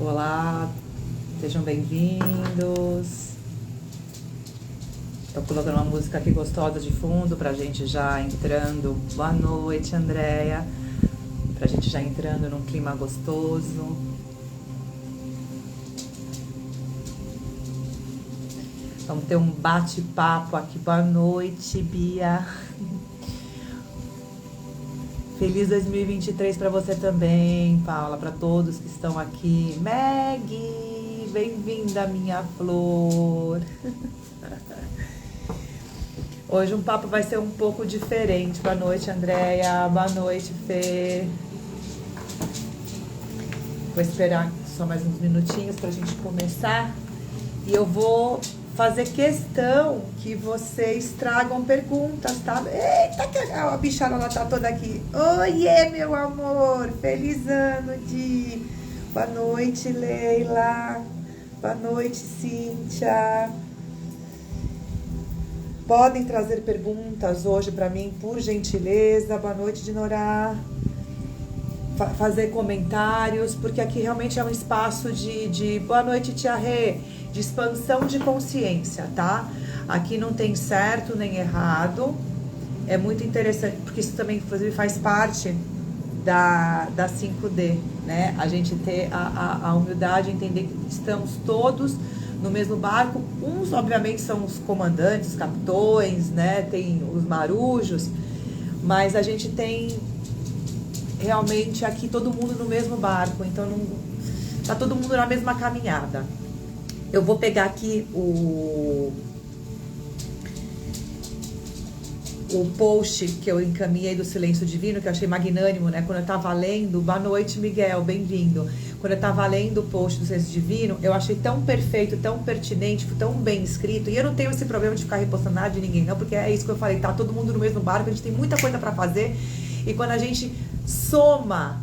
Olá, sejam bem-vindos. Tô colocando uma música aqui gostosa de fundo pra gente já entrando. Boa noite, Andréia. Pra gente já entrando num clima gostoso. Vamos ter um bate-papo aqui. Boa noite, Bia. Feliz 2023 para você também, Paula, para todos que estão aqui. Maggie, bem-vinda, minha flor. Hoje um papo vai ser um pouco diferente. Boa noite, Andréia. Boa noite, Fê. Vou esperar só mais uns minutinhos para a gente começar. E eu vou fazer questão que vocês tragam perguntas, tá? Eita, que a bicharona tá toda aqui. Oiê, meu amor. Feliz ano, Di. Boa noite, Leila. Boa noite, Cíntia. Podem trazer perguntas hoje para mim, por gentileza. Boa noite, Dinorá. Fazer comentários, porque aqui realmente é um espaço de boa noite, Tia Rê, de expansão de consciência, tá? Aqui não tem certo nem errado. É muito interessante, porque isso também, inclusive, faz parte da 5D, né? A gente ter a humildade, entender que estamos todos no mesmo barco. Uns, obviamente, são os comandantes, os capitões, né? Tem os marujos, mas a gente tem realmente aqui todo mundo no mesmo barco, então não tá todo mundo na mesma caminhada. Eu vou pegar aqui o post que eu encaminhei do Silêncio Divino, que eu achei magnânimo, né? Quando eu tava lendo, boa noite, Miguel, bem-vindo. Quando eu tava lendo o post do Silêncio Divino, eu achei tão perfeito, tão pertinente, tão bem escrito. E eu não tenho esse problema de ficar repostando nada de ninguém, não, porque é isso que eu falei, tá todo mundo no mesmo barco, a gente tem muita coisa pra fazer. E quando a gente soma,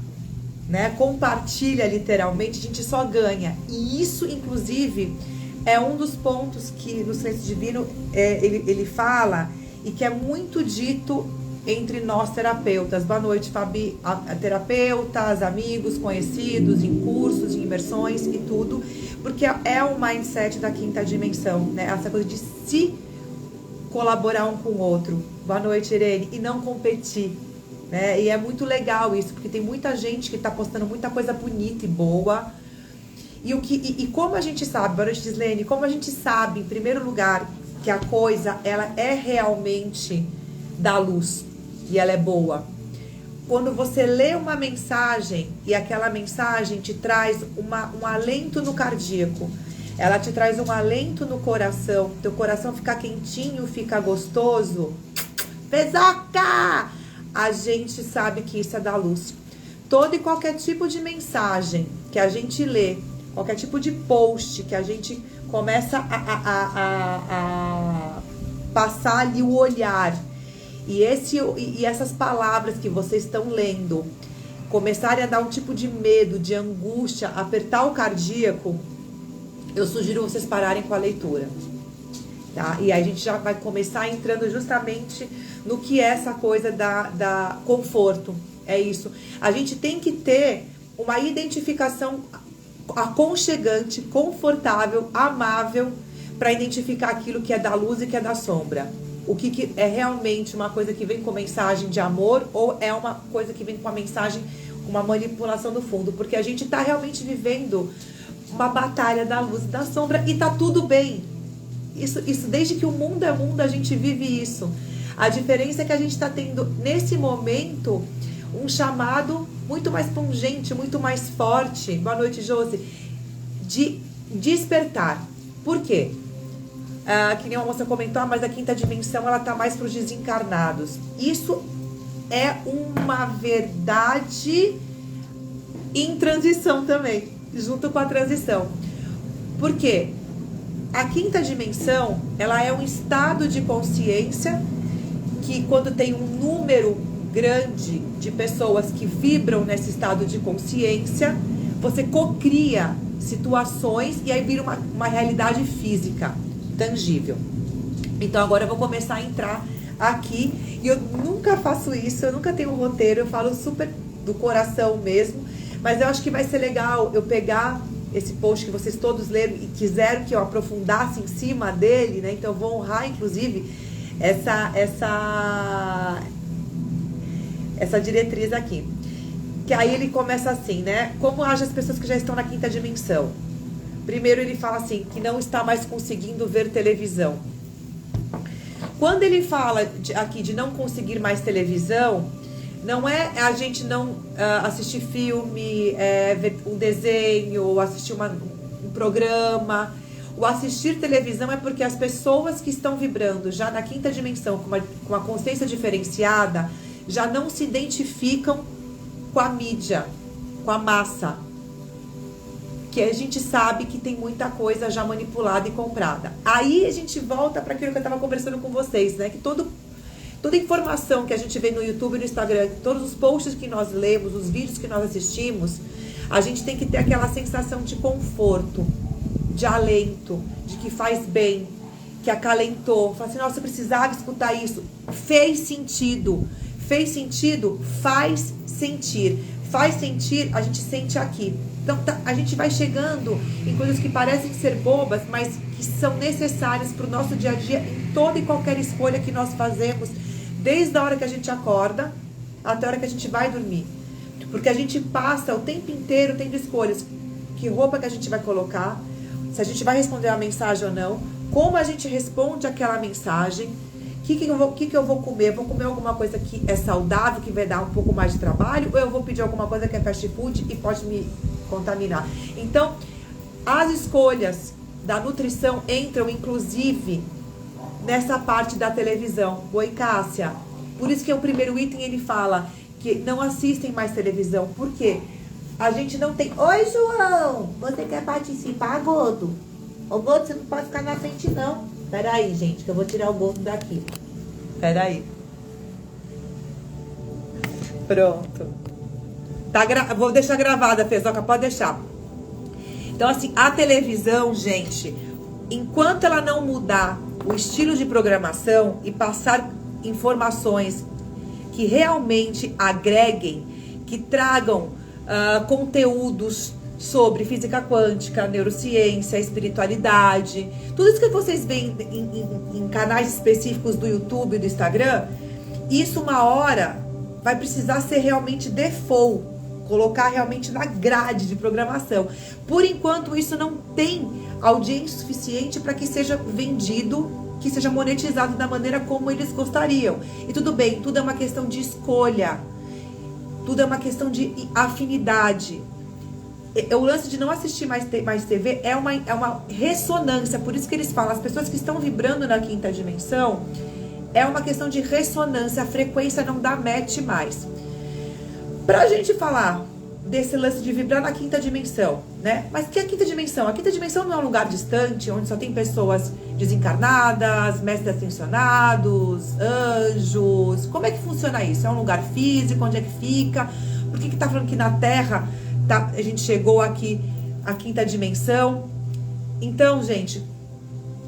né, compartilha literalmente, a gente só ganha. E isso, inclusive, é um dos pontos que no Silêncio Divino ele fala e que é muito dito entre nós terapeutas. Boa noite, Fabi. Terapeutas, amigos, conhecidos, em cursos, em imersões e tudo, porque é o mindset da quinta dimensão, né? Essa coisa de se colaborar um com o outro. Boa noite, Irene. E não competir. Né? E é muito legal isso, porque tem muita gente que está postando muita coisa bonita e boa. E como a gente sabe, boa noite, Gislene, como a gente sabe, em primeiro lugar, que a coisa ela é realmente da luz e ela é boa. Quando você lê uma mensagem e aquela mensagem te traz um alento no cardíaco, ela te traz um alento no coração, teu coração fica quentinho, fica gostoso. Pesoca! A gente sabe que isso é da luz. Todo e qualquer tipo de mensagem que a gente lê, qualquer tipo de post que a gente começa a passar ali o olhar, e essas palavras que vocês estão lendo começarem a dar um tipo de medo, de angústia, apertar o cardíaco, eu sugiro vocês pararem com a leitura. Tá? E aí a gente já vai começar entrando justamente no que é essa coisa da conforto. É isso. A gente tem que ter uma identificação aconchegante, confortável, amável, para identificar aquilo que é da luz e que é da sombra. O que é realmente uma coisa que vem com mensagem de amor ou é uma coisa que vem com uma mensagem, uma manipulação do fundo. Porque a gente está realmente vivendo uma batalha da luz e da sombra e tá tudo bem. Isso desde que o mundo é mundo, a gente vive isso. A diferença é que a gente está tendo, nesse momento, um chamado muito mais pungente, muito mais forte. Boa noite, Josi. De despertar. Por quê? Que nem uma moça comentou, mas a quinta dimensão, ela tá mais para os desencarnados. Isso é uma verdade em transição também, junto com a transição. Por quê? A quinta dimensão, ela é um estado de consciência que, quando tem um número grande de pessoas que vibram nesse estado de consciência, você cocria situações e aí vira uma realidade física, tangível. Então agora eu vou começar a entrar aqui, e eu nunca faço isso, eu nunca tenho um roteiro, eu falo super do coração mesmo, mas eu acho que vai ser legal eu pegar esse post que vocês todos leram e quiseram que eu aprofundasse em cima dele, né? Então eu vou honrar, inclusive, essa diretriz aqui. Que aí ele começa assim, né? Como agem as pessoas que já estão na quinta dimensão? Primeiro ele fala assim, que não está mais conseguindo ver televisão. Quando ele fala aqui de não conseguir mais televisão, não é a gente não assistir filme, ver um desenho, ou assistir um programa. O assistir televisão é porque as pessoas que estão vibrando já na quinta dimensão, com uma consciência diferenciada, já não se identificam com a mídia, com a massa. Que a gente sabe que tem muita coisa já manipulada e comprada. Aí a gente volta para aquilo que eu estava conversando com vocês, né? Que toda informação que a gente vê no YouTube e no Instagram, todos os posts que nós lemos, os vídeos que nós assistimos, a gente tem que ter aquela sensação de conforto, de alento, de que faz bem, que acalentou. Fala assim, nossa, eu precisava escutar isso. Fez sentido. Fez sentido? Faz sentir. Faz sentir, a gente sente aqui. Então a gente vai chegando em coisas que parecem ser bobas, mas que são necessárias para o nosso dia a dia, em toda e qualquer escolha que nós fazemos, desde a hora que a gente acorda até a hora que a gente vai dormir. Porque a gente passa o tempo inteiro tendo escolhas. Que roupa que a gente vai colocar, se a gente vai responder a mensagem ou não, como a gente responde aquela mensagem, o que eu vou comer? Vou comer alguma coisa que é saudável, que vai dar um pouco mais de trabalho, ou eu vou pedir alguma coisa que é fast food e pode me contaminar? Então, as escolhas da nutrição entram, inclusive, nessa parte da televisão. Oi, Cássia. Por isso que o primeiro item ele fala que não assistem mais televisão. Por quê? A gente não tem... Oi, João! Você quer participar, Godo? Ô, Godo, você não pode ficar na frente, não. Pera aí, gente, que eu vou tirar o Godo daqui. Pera aí. Pronto. Vou deixar gravada, Fezoca, pode deixar. Então, assim, a televisão, gente, enquanto ela não mudar o estilo de programação e passar informações que realmente agreguem, que tragam conteúdos sobre física quântica, neurociência, espiritualidade, tudo isso que vocês veem em canais específicos do YouTube e do Instagram, isso uma hora vai precisar ser realmente default, colocar realmente na grade de programação. Por enquanto, isso não tem audiência suficiente para que seja vendido, que seja monetizado da maneira como eles gostariam. E tudo bem, tudo é uma questão de escolha, tudo é uma questão de afinidade. O lance de não assistir mais TV é uma ressonância, por isso que eles falam, as pessoas que estão vibrando na quinta dimensão, é uma questão de ressonância, a frequência não dá match mais. Pra gente falar desse lance de vibrar na quinta dimensão, né? Mas que é a quinta dimensão? A quinta dimensão não é um lugar distante, onde só tem pessoas desencarnadas, mestres ascensionados, anjos. Como é que funciona isso? É um lugar físico? Onde é que fica? Por que tá falando que na Terra a gente chegou aqui à quinta dimensão? Então, gente,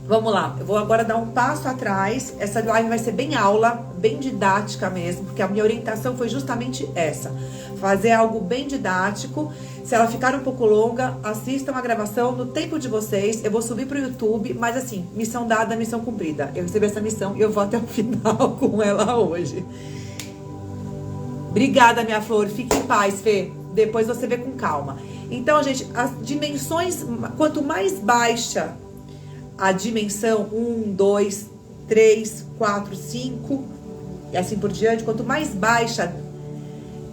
vamos lá. Eu vou agora dar um passo atrás. Essa live vai ser bem aula, bem didática mesmo, porque a minha orientação foi justamente essa. Fazer algo bem didático. Se ela ficar um pouco longa, assistam a gravação no tempo de vocês. Eu vou subir para o YouTube, mas assim, missão dada, missão cumprida. Eu recebi essa missão e eu vou até o final com ela hoje. Obrigada, minha flor. Fique em paz, Fê. Depois você vê com calma. Então, gente, as dimensões, quanto mais baixa a dimensão, 1, 2, 3, 4, 5, e assim por diante, quanto mais baixa,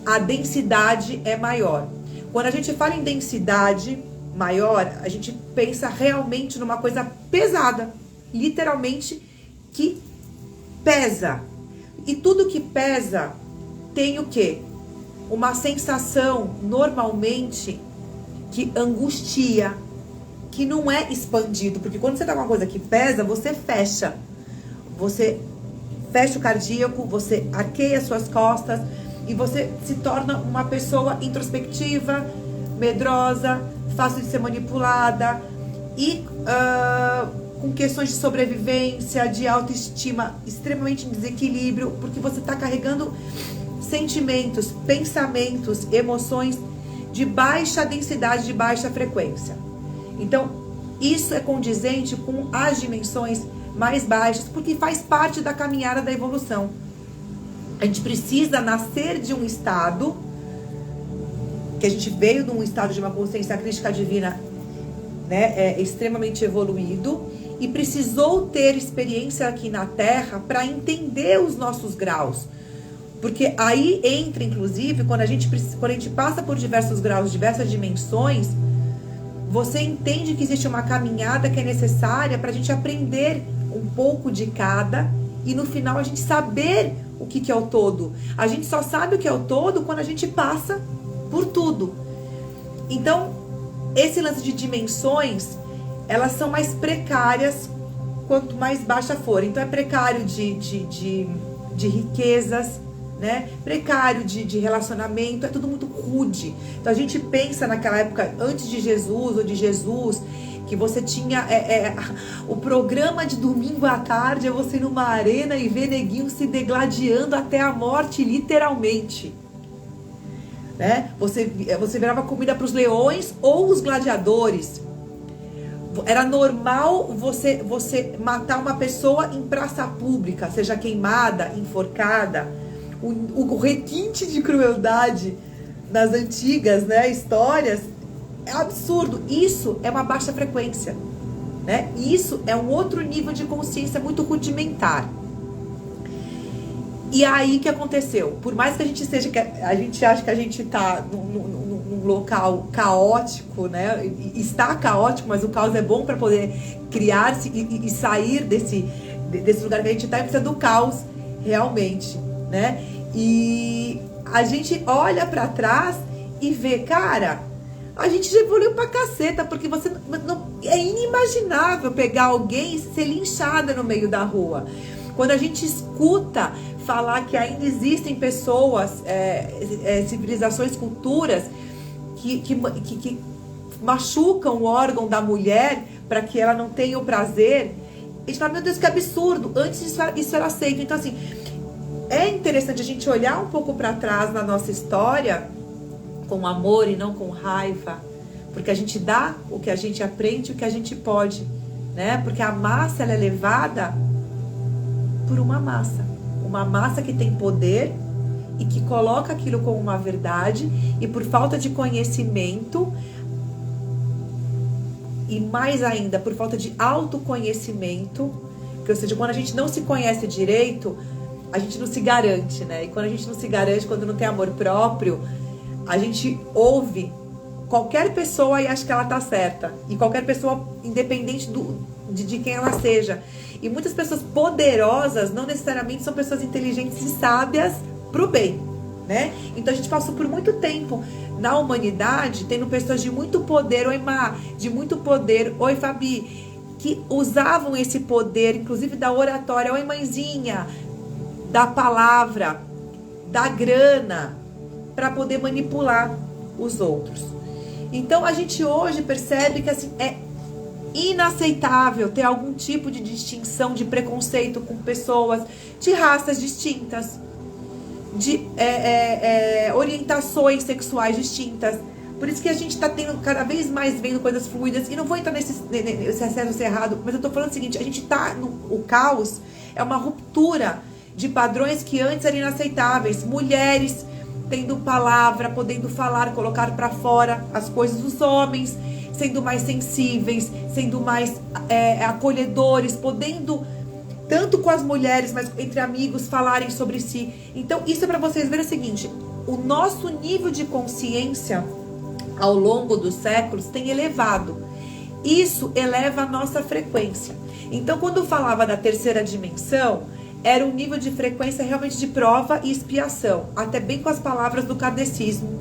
a densidade é maior. Quando a gente fala em densidade maior, a gente pensa realmente numa coisa pesada, literalmente, que pesa. E tudo que pesa tem o quê? Uma sensação, normalmente, que angustia, que não é expandido. Porque quando você tá com uma coisa que pesa, você fecha. Você fecha o cardíaco, você arqueia suas costas e você se torna uma pessoa introspectiva, medrosa, fácil de ser manipulada e com questões de sobrevivência, de autoestima extremamente em desequilíbrio, porque você tá carregando sentimentos, pensamentos, emoções de baixa densidade, de baixa frequência. Então, isso é condizente com as dimensões mais baixas, porque faz parte da caminhada da evolução. A gente precisa nascer de um estado, que a gente veio de um estado de uma consciência crística divina, né, extremamente evoluído, e precisou ter experiência aqui na Terra para entender os nossos graus. Porque aí entra, inclusive, quando a gente passa por diversos graus, diversas dimensões, você entende que existe uma caminhada que é necessária para a gente aprender um pouco de cada e no final a gente saber o que é o todo. A gente só sabe o que é o todo quando a gente passa por tudo. Então, esse lance de dimensões, elas são mais precárias quanto mais baixa for. Então, é precário de riquezas, né? Precário de relacionamento, é tudo muito rude. Então a gente pensa naquela época antes de Jesus ou de Jesus, que você tinha o programa de domingo à tarde, é você ir numa arena e ver neguinho se degladiando até a morte, literalmente, né? Você virava comida para os leões ou os gladiadores. Era normal você matar uma pessoa em praça pública, seja queimada, enforcada. O requinte de crueldade nas antigas, né, histórias é absurdo. Isso é uma baixa frequência, né? Isso é um outro nível de consciência muito rudimentar. E aí, o que aconteceu? Por mais que a gente acha que a gente está num local caótico, né? Está caótico, mas o caos é bom para poder criar-se e sair desse lugar que a gente está, e precisa do caos realmente, né? E a gente olha para trás e vê, cara, a gente já evoluiu pra caceta, porque é inimaginável pegar alguém e ser linchada no meio da rua. Quando a gente escuta falar que ainda existem pessoas, civilizações, culturas que machucam o órgão da mulher para que ela não tenha o prazer, a gente fala, meu Deus, que absurdo. Antes isso era aceito. Então, assim, é interessante a gente olhar um pouco para trás na nossa história com amor e não com raiva, porque a gente dá o que a gente aprende, o que a gente pode, né? Porque a massa, ela é levada por uma massa que tem poder e que coloca aquilo como uma verdade, e por falta de conhecimento, e mais ainda por falta de autoconhecimento, que, ou seja, quando a gente não se conhece direito, a gente não se garante, né? E quando a gente não se garante, quando não tem amor próprio, a gente ouve qualquer pessoa e acha que ela tá certa. E qualquer pessoa, independente de quem ela seja. E muitas pessoas poderosas não necessariamente são pessoas inteligentes e sábias pro bem, né? Então a gente passou por muito tempo na humanidade tendo pessoas de muito poder, oi Má, de muito poder, oi Fabi, que usavam esse poder, inclusive da oratória, oi mãezinha, da palavra, da grana, para poder manipular os outros. Então a gente hoje percebe que assim, é inaceitável ter algum tipo de distinção, de preconceito com pessoas de raças distintas, de orientações sexuais distintas. Por isso que a gente está tendo cada vez mais vendo coisas fluidas. E não vou entrar nesse acesso errado, mas eu tô falando o seguinte, a gente tá o caos é uma ruptura de padrões que antes eram inaceitáveis. Mulheres tendo palavra, podendo falar, colocar para fora as coisas dos homens, sendo mais sensíveis, sendo mais acolhedores, podendo, tanto com as mulheres, mas entre amigos, falarem sobre si. Então, isso é para vocês verem o seguinte, o nosso nível de consciência ao longo dos séculos tem elevado. Isso eleva a nossa frequência. Então, quando eu falava da terceira dimensão, era um nível de frequência realmente de prova e expiação, até bem com as palavras do kardecismo,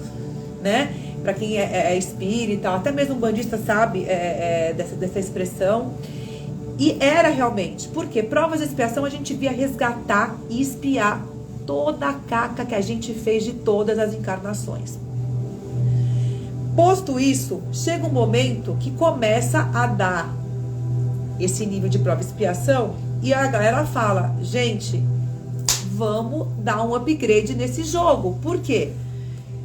né? Para quem é espírita, até mesmo um bandista sabe dessa expressão. E era realmente, porque provas e expiação a gente via resgatar e expiar toda a caca que a gente fez de todas as encarnações. Posto isso, chega um momento que começa a dar esse nível de prova e expiação e a galera fala, gente, vamos dar um upgrade nesse jogo. Por quê?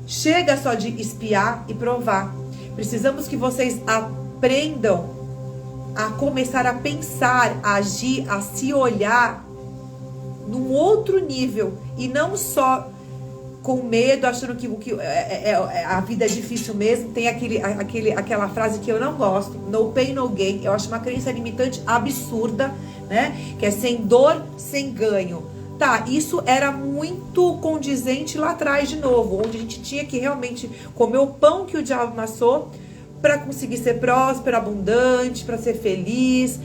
Chega só de espiar e provar. Precisamos que vocês aprendam a começar a pensar, a agir, a se olhar num outro nível e não só com medo, achando que a vida é difícil mesmo. Tem aquela frase que eu não gosto, no pain, no gain. Eu acho uma crença limitante absurda, né? Que é sem dor, sem ganho. Tá, isso era muito condizente lá atrás, de novo, onde a gente tinha que realmente comer o pão que o diabo amassou para conseguir ser próspero, abundante, para ser feliz,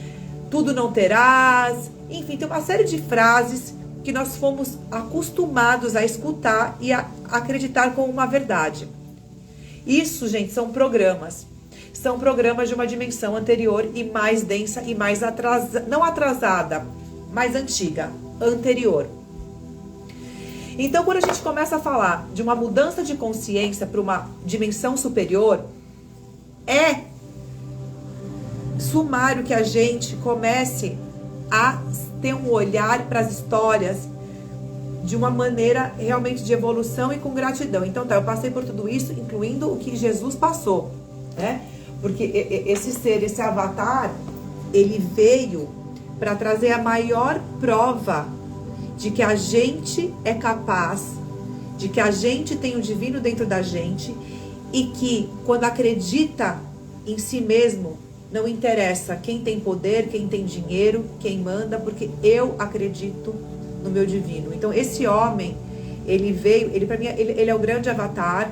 tudo não terás. Enfim, tem uma série de frases que nós fomos acostumados a escutar e a acreditar como uma verdade. Isso, gente, são programas. São programas de uma dimensão anterior e mais densa e mais atrasada, não atrasada, mais antiga, anterior. Então, quando a gente começa a falar de uma mudança de consciência para uma dimensão superior, é sumário que a gente comece a ter um olhar para as histórias de uma maneira realmente de evolução e com gratidão. Então, tá, eu passei por tudo isso, incluindo o que Jesus passou, né? Porque esse ser, esse avatar, ele veio para trazer a maior prova de que a gente é capaz, de que a gente tem o divino dentro da gente e que quando acredita em si mesmo, não interessa quem tem poder, quem tem dinheiro, quem manda, porque eu acredito no meu divino. Então esse homem, ele veio, ele para mim, ele é o grande avatar.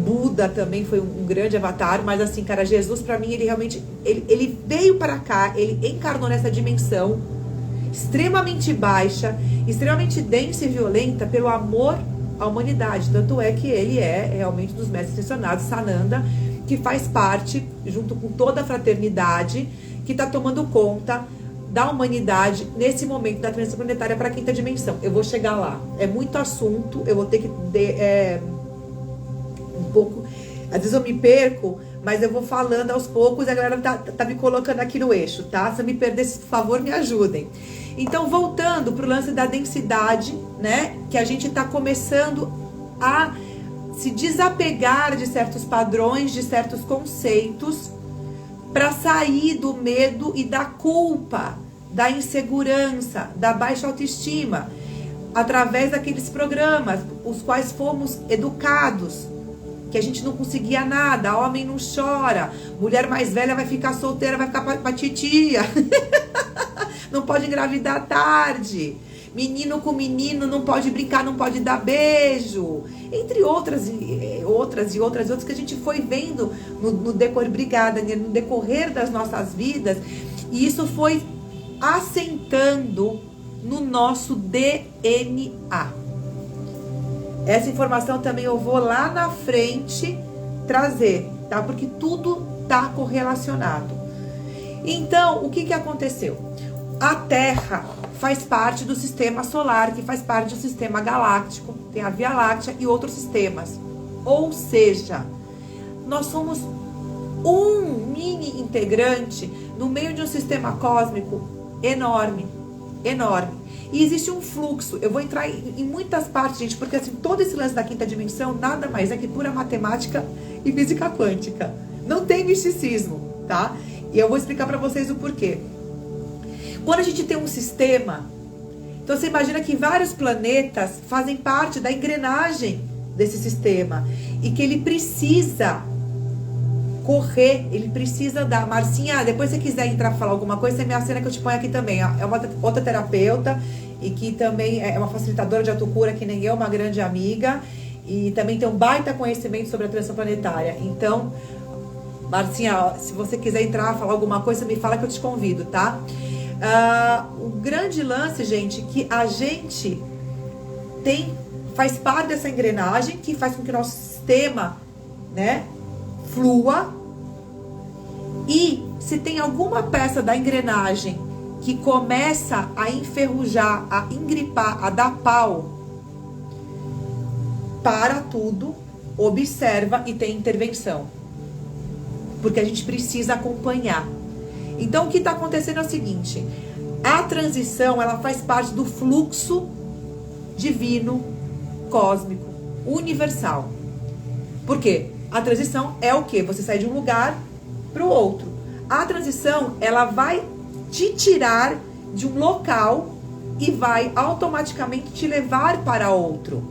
Buda também foi um grande avatar, mas assim, cara, Jesus para mim, ele realmente, ele veio para cá, ele encarnou nessa dimensão extremamente baixa, extremamente densa e violenta pelo amor à humanidade. Tanto é que ele é realmente dos mestres ascensionados, Sananda, que faz parte, junto com toda a fraternidade, que está tomando conta da humanidade nesse momento da transição planetária para a quinta dimensão. Eu vou chegar lá. É muito assunto, eu vou ter que um pouco, às vezes eu me perco, mas eu vou falando aos poucos e a galera tá me colocando aqui no eixo, tá? Se eu me perder, por favor, me ajudem. Então, voltando pro lance da densidade, né? Que a gente tá começando a se desapegar de certos padrões, de certos conceitos, para sair do medo e da culpa, da insegurança, da baixa autoestima, através daqueles programas, os quais fomos educados, que a gente não conseguia nada, homem não chora, mulher mais velha vai ficar solteira, vai ficar pra titia, não pode engravidar tarde, menino com menino não pode brincar, não pode dar beijo, entre outras que a gente foi vendo no decorrer das nossas vidas, e isso foi assentando no nosso DNA. Essa informação também eu vou lá na frente trazer, tá? Porque tudo tá correlacionado. Então, o que aconteceu? A Terra faz parte do sistema solar, que faz parte do sistema galáctico, tem a Via Láctea e outros sistemas. Ou seja, nós somos um mini integrante no meio de um sistema cósmico enorme, enorme. E existe um fluxo, eu vou entrar em muitas partes, gente, porque assim, todo esse lance da quinta dimensão nada mais é que pura matemática e física quântica. Não tem misticismo, tá? E eu vou explicar pra vocês o porquê. Quando a gente tem um sistema, então você imagina que vários planetas fazem parte da engrenagem desse sistema e que ele precisa correr, ele precisa andar. Marcinha, depois se você quiser entrar pra falar alguma coisa, você me acena que eu te ponho aqui também. É uma outra terapeuta e que também é uma facilitadora de autocura, que nem eu, uma grande amiga, e também tem um baita conhecimento sobre a transição planetária. Então, Marcinha, se você quiser entrar, falar alguma coisa, me fala que eu te convido, tá? O grande lance, gente, que a gente faz parte dessa engrenagem que faz com que o nosso sistema, né, flua. E se tem alguma peça da engrenagem que começa a enferrujar, a engripar, a dar pau, para tudo, observa e tem intervenção. Porque a gente precisa acompanhar. Então, o que está acontecendo é o seguinte: a transição, ela faz parte do fluxo divino, cósmico, universal. Por quê? A transição é o quê? Você sai de um lugar para o outro. A transição, ela vai te tirar de um local e vai automaticamente te levar para outro.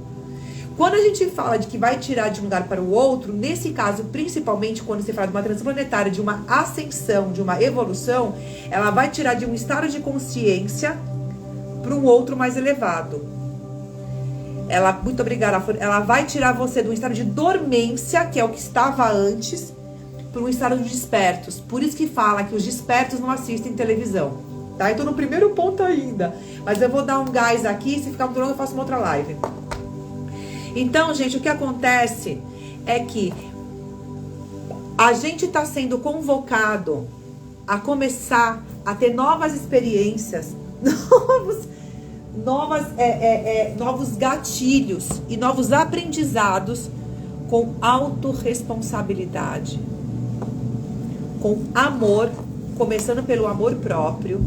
Quando a gente fala de que vai tirar de um lugar para o outro, nesse caso, principalmente quando se fala de uma transição planetária, de uma ascensão, de uma evolução, ela vai tirar de um estado de consciência para um outro mais elevado. Muito obrigada, ela vai tirar você de um estado de dormência, que é o que estava antes, para um estado de despertos. Por isso que fala que os despertos não assistem televisão, tá? Eu tô no primeiro ponto ainda, mas eu vou dar um gás aqui, se ficar muito longo eu faço uma outra live. Então, gente, o que acontece é que a gente está sendo convocado a começar a ter novas experiências, novos gatilhos e novos aprendizados com autorresponsabilidade, com amor, começando pelo amor próprio,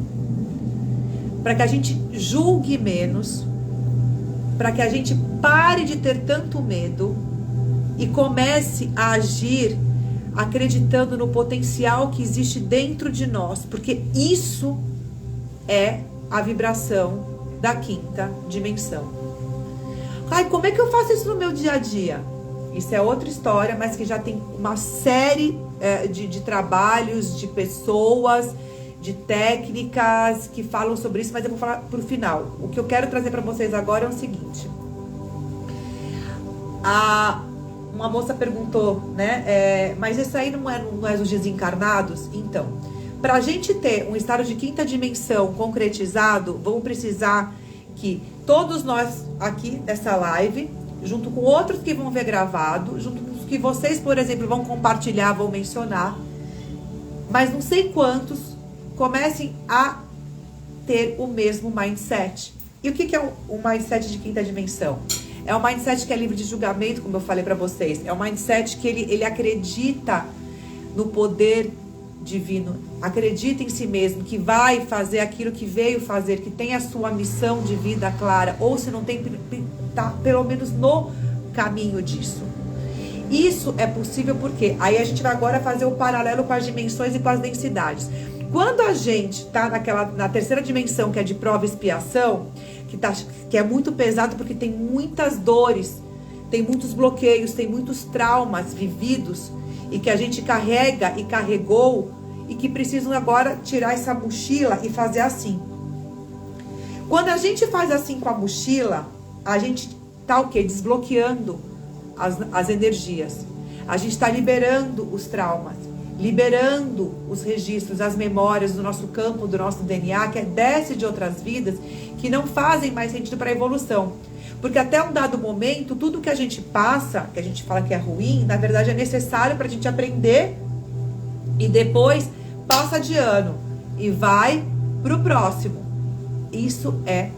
para que a gente julgue menos, para que a gente pare de ter tanto medo e comece a agir acreditando no potencial que existe dentro de nós, porque isso é a vibração da quinta dimensão. Ai, como é que eu faço isso no meu dia a dia? Isso é outra história, mas que já tem uma série de trabalhos, de pessoas, de técnicas que falam sobre isso, mas eu vou falar pro final. O que eu quero trazer para vocês agora é o seguinte. Uma moça perguntou, né? Mas isso aí não é os desencarnados? Então, pra gente ter um estado de quinta dimensão concretizado, vamos precisar que todos nós aqui dessa live, junto com outros que vão ver gravado, junto com os que vocês, por exemplo, vão compartilhar, vão mencionar, mas não sei quantos comecem a ter o mesmo mindset. E o que é o mindset de quinta dimensão? É um mindset que é livre de julgamento, como eu falei para vocês. É um mindset que ele acredita no poder divino, acredita em si mesmo, que vai fazer aquilo que veio fazer, que tem a sua missão de vida clara, ou se não tem, tá pelo menos no caminho disso. Isso é possível porque aí a gente vai agora fazer o paralelo com as dimensões e com as densidades. Quando a gente tá na terceira dimensão, que é de prova e expiação, que é muito pesado porque tem muitas dores, tem muitos bloqueios, tem muitos traumas vividos e que a gente carrega e carregou e que precisam agora tirar essa mochila e fazer assim. Quando a gente faz assim com a mochila, a gente tá o quê? Desbloqueando as energias. A gente está liberando os traumas, liberando os registros, as memórias do nosso campo, do nosso DNA, que desce de outras vidas, que não fazem mais sentido para a evolução. Porque até um dado momento, tudo que a gente passa, que a gente fala que é ruim, na verdade é necessário para a gente aprender e depois passa de ano e vai para o próximo. Isso é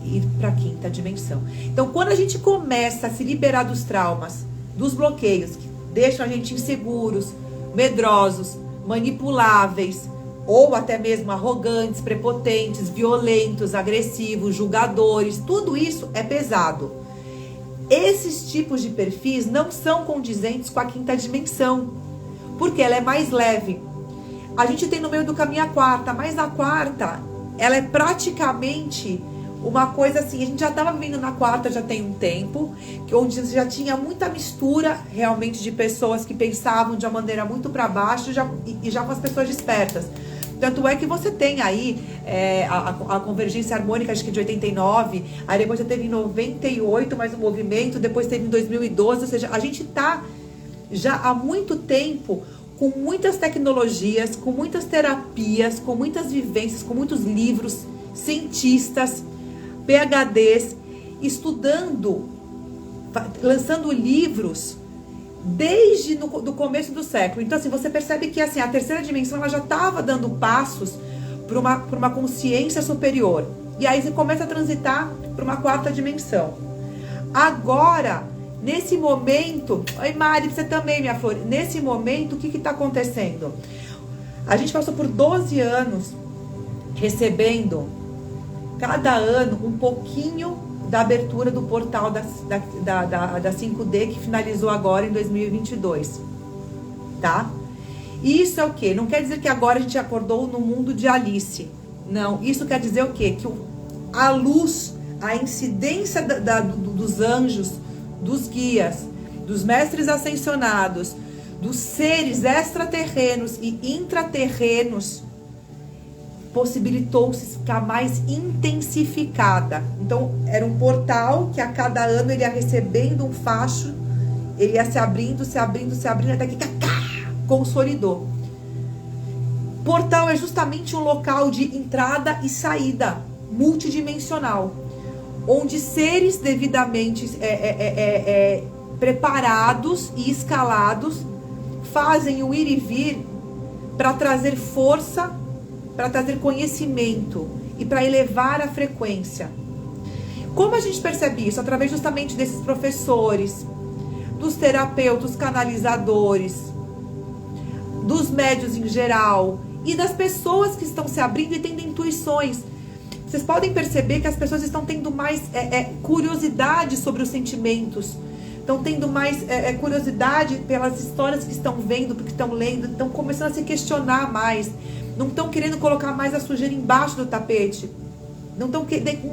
ir para a quinta dimensão. Então, quando a gente começa a se liberar dos traumas, dos bloqueios que deixam a gente inseguros, medrosos, manipuláveis, ou até mesmo arrogantes, prepotentes, violentos, agressivos, julgadores, tudo isso é pesado. Esses tipos de perfis não são condizentes com a quinta dimensão, porque ela é mais leve. A gente tem no meio do caminho a quarta, mas na quarta, ela é praticamente uma coisa assim, a gente já estava vivendo na quarta já tem um tempo, onde já tinha muita mistura realmente de pessoas que pensavam de uma maneira muito para baixo e já com as pessoas despertas. Tanto é que você tem aí a convergência harmônica, acho que de 89, aí depois já teve em 98 mais um movimento, depois teve em 2012, ou seja, a gente está já há muito tempo com muitas tecnologias, com muitas terapias, com muitas vivências, com muitos livros, cientistas, PhDs, estudando, lançando livros desde do começo do século. Então, assim, você percebe que assim, a terceira dimensão ela já estava dando passos para uma consciência superior. E aí você começa a transitar para uma quarta dimensão. Agora, nesse momento... Oi, Mari, você também, minha flor. Nesse momento, o que está acontecendo? A gente passou por 12 anos recebendo, cada ano, um pouquinho da abertura do portal da 5D, que finalizou agora em 2022, tá? Isso é o quê? Não quer dizer que agora a gente acordou no mundo de Alice. Não, isso quer dizer o quê? Que a luz, a incidência dos anjos, dos guias, dos mestres ascensionados, dos seres extraterrenos e intraterrenos, possibilitou-se ficar mais intensificada. Então, era um portal que a cada ano ele ia recebendo um facho, ele ia se abrindo, até que consolidou. Portal é justamente um local de entrada e saída multidimensional, onde seres devidamente preparados e escalados fazem o ir e vir para trazer força, para trazer conhecimento e para elevar a frequência. Como a gente percebe isso? Através justamente desses professores, dos terapeutas, canalizadores, dos médios em geral e das pessoas que estão se abrindo e tendo intuições. Vocês podem perceber que as pessoas estão tendo mais curiosidade sobre os sentimentos, estão tendo mais curiosidade pelas histórias que estão vendo, porque estão lendo, estão começando a se questionar mais, não estão querendo colocar mais a sujeira embaixo do tapete, não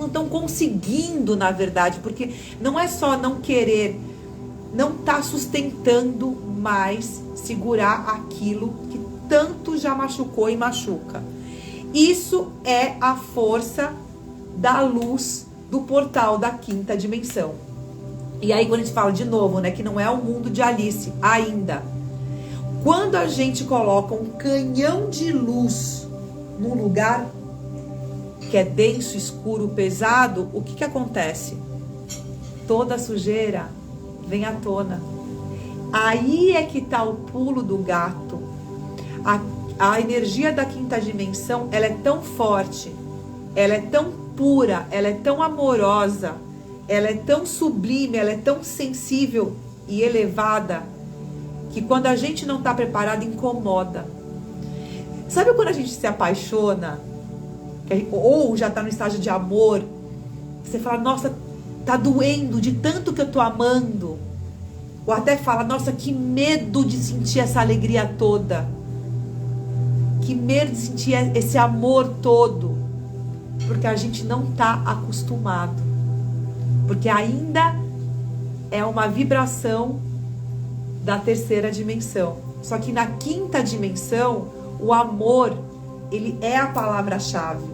estão conseguindo, na verdade, porque não é só não querer, não está sustentando mais segurar aquilo que tanto já machucou e machuca. Isso é a força da luz do portal da quinta dimensão. E aí quando a gente fala de novo, né, que não é o mundo de Alice ainda. Quando a gente coloca um canhão de luz num lugar que é denso, escuro, pesado, o que acontece? Toda a sujeira vem à tona. Aí é que está o pulo do gato. A energia da quinta dimensão, ela é tão forte, ela é tão pura, ela é tão amorosa, ela é tão sublime, ela é tão sensível e elevada, que quando a gente não está preparado, incomoda. Sabe quando a gente se apaixona, ou já está no estágio de amor, você fala, nossa, tá doendo de tanto que eu tô amando. Ou até fala, nossa, que medo de sentir essa alegria toda. Que medo de sentir esse amor todo. Porque a gente não tá acostumado. Porque ainda é uma vibração da terceira dimensão. Só que na quinta dimensão, o amor, ele é a palavra-chave.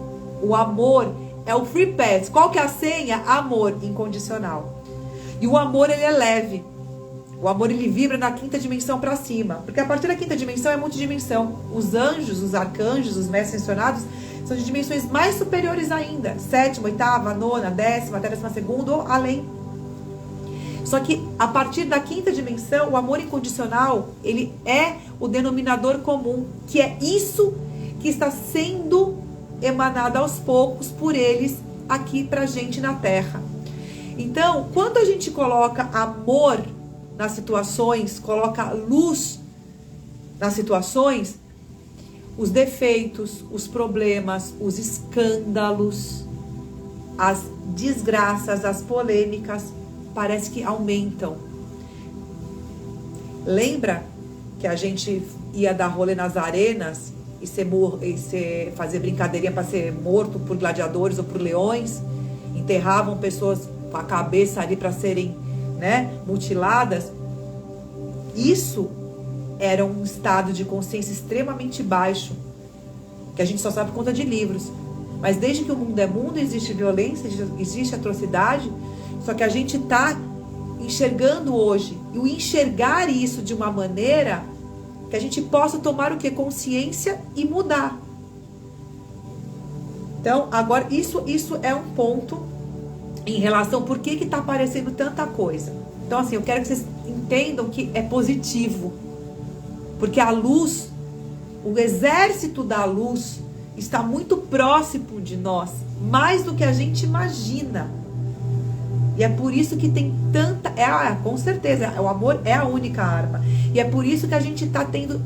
O amor é o free pass. Qual que é a senha? Amor incondicional. E o amor, ele é leve. O amor, ele vibra na quinta dimensão para cima. Porque a partir da quinta dimensão é multidimensão. Os anjos, os arcanjos, os mestres ascensionados são de dimensões mais superiores ainda. Sétima, oitava, nona, décima, até 12ª ou além. Só que a partir da quinta dimensão, o amor incondicional, ele é o denominador comum. Que é isso que está sendo emanado aos poucos por eles aqui pra gente na Terra. Então, quando a gente coloca amor nas situações, coloca luz nas situações, os defeitos, os problemas, os escândalos, as desgraças, as polêmicas, parece que aumentam. Lembra que a gente ia dar rolê nas arenas e fazer brincadeirinha para ser morto por gladiadores ou por leões? Enterravam pessoas com a cabeça ali para serem, né, mutiladas. Isso era um estado de consciência extremamente baixo, que a gente só sabe por conta de livros. Mas desde que o mundo é mundo, existe violência, existe atrocidade, só que a gente está enxergando hoje. E o enxergar isso de uma maneira que a gente possa tomar o que? Consciência e mudar. Então, agora, isso é um ponto em relação por que está aparecendo tanta coisa. Então, assim, eu quero que vocês entendam que é positivo. Porque a luz, o exército da luz, está muito próximo de nós, mais do que a gente imagina. E é por isso que tem tanta... com certeza, o amor é a única arma. E é por isso que a gente está tendo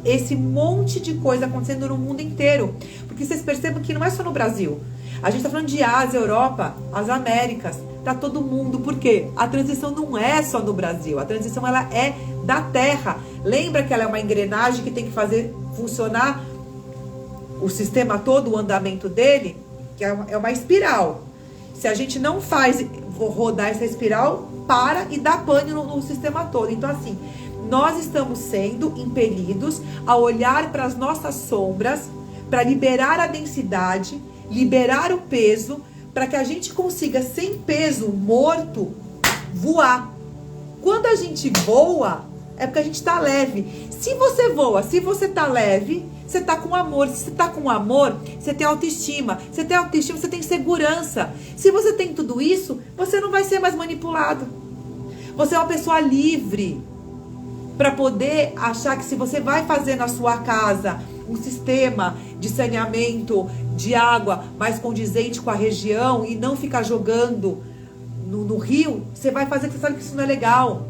esse monte de coisa acontecendo no mundo inteiro. Porque vocês percebam que não é só no Brasil. A gente está falando de Ásia, Europa, as Américas. para todo mundo. Por quê? A transição não é só no Brasil, a transição ela é da Terra. Lembra que ela é uma engrenagem que tem que fazer funcionar o sistema todo, o andamento dele, que é uma espiral. Se a gente não faz rodar essa espiral, para e dá pane no sistema todo. Então, assim, nós estamos sendo impelidos a olhar para as nossas sombras, para liberar a densidade, liberar o peso, para que a gente consiga, sem peso, morto, voar. Quando a gente voa, é porque a gente está leve. Se você voa, se você está leve, você está com amor. Se você está com amor, você tem autoestima. Você tem autoestima, você tem segurança. Se você tem tudo isso, você não vai ser mais manipulado. Você é uma pessoa livre para poder achar que se você vai fazer na sua casa um sistema de saneamento de água mais condizente com a região e não ficar jogando no rio, você vai fazer, que você sabe que isso não é legal.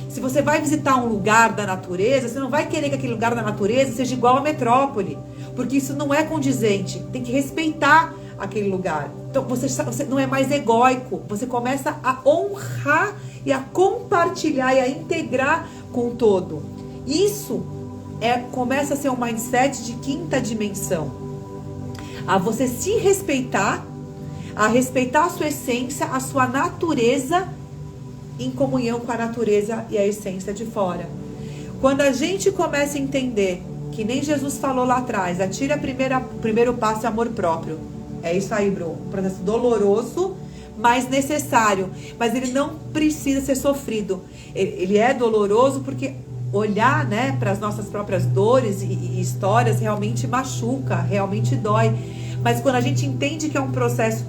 Se você vai visitar um lugar da natureza, você não vai querer que aquele lugar da natureza seja igual à metrópole, porque isso não é condizente. Tem que respeitar aquele lugar. Então você não é mais egóico, você começa a honrar e a compartilhar e a integrar com o todo. Isso começa a ser um mindset de quinta dimensão. A você se respeitar, a respeitar a sua essência, a sua natureza, em comunhão com a natureza e a essência de fora. Quando a gente começa a entender que nem Jesus falou lá atrás, atire o primeiro passo é amor próprio. É isso aí, Bruno. Um processo doloroso, mas necessário. Mas ele não precisa ser sofrido. Ele é doloroso porque olhar, né, para as nossas próprias dores e histórias realmente machuca, realmente dói. Mas quando a gente entende que é um processo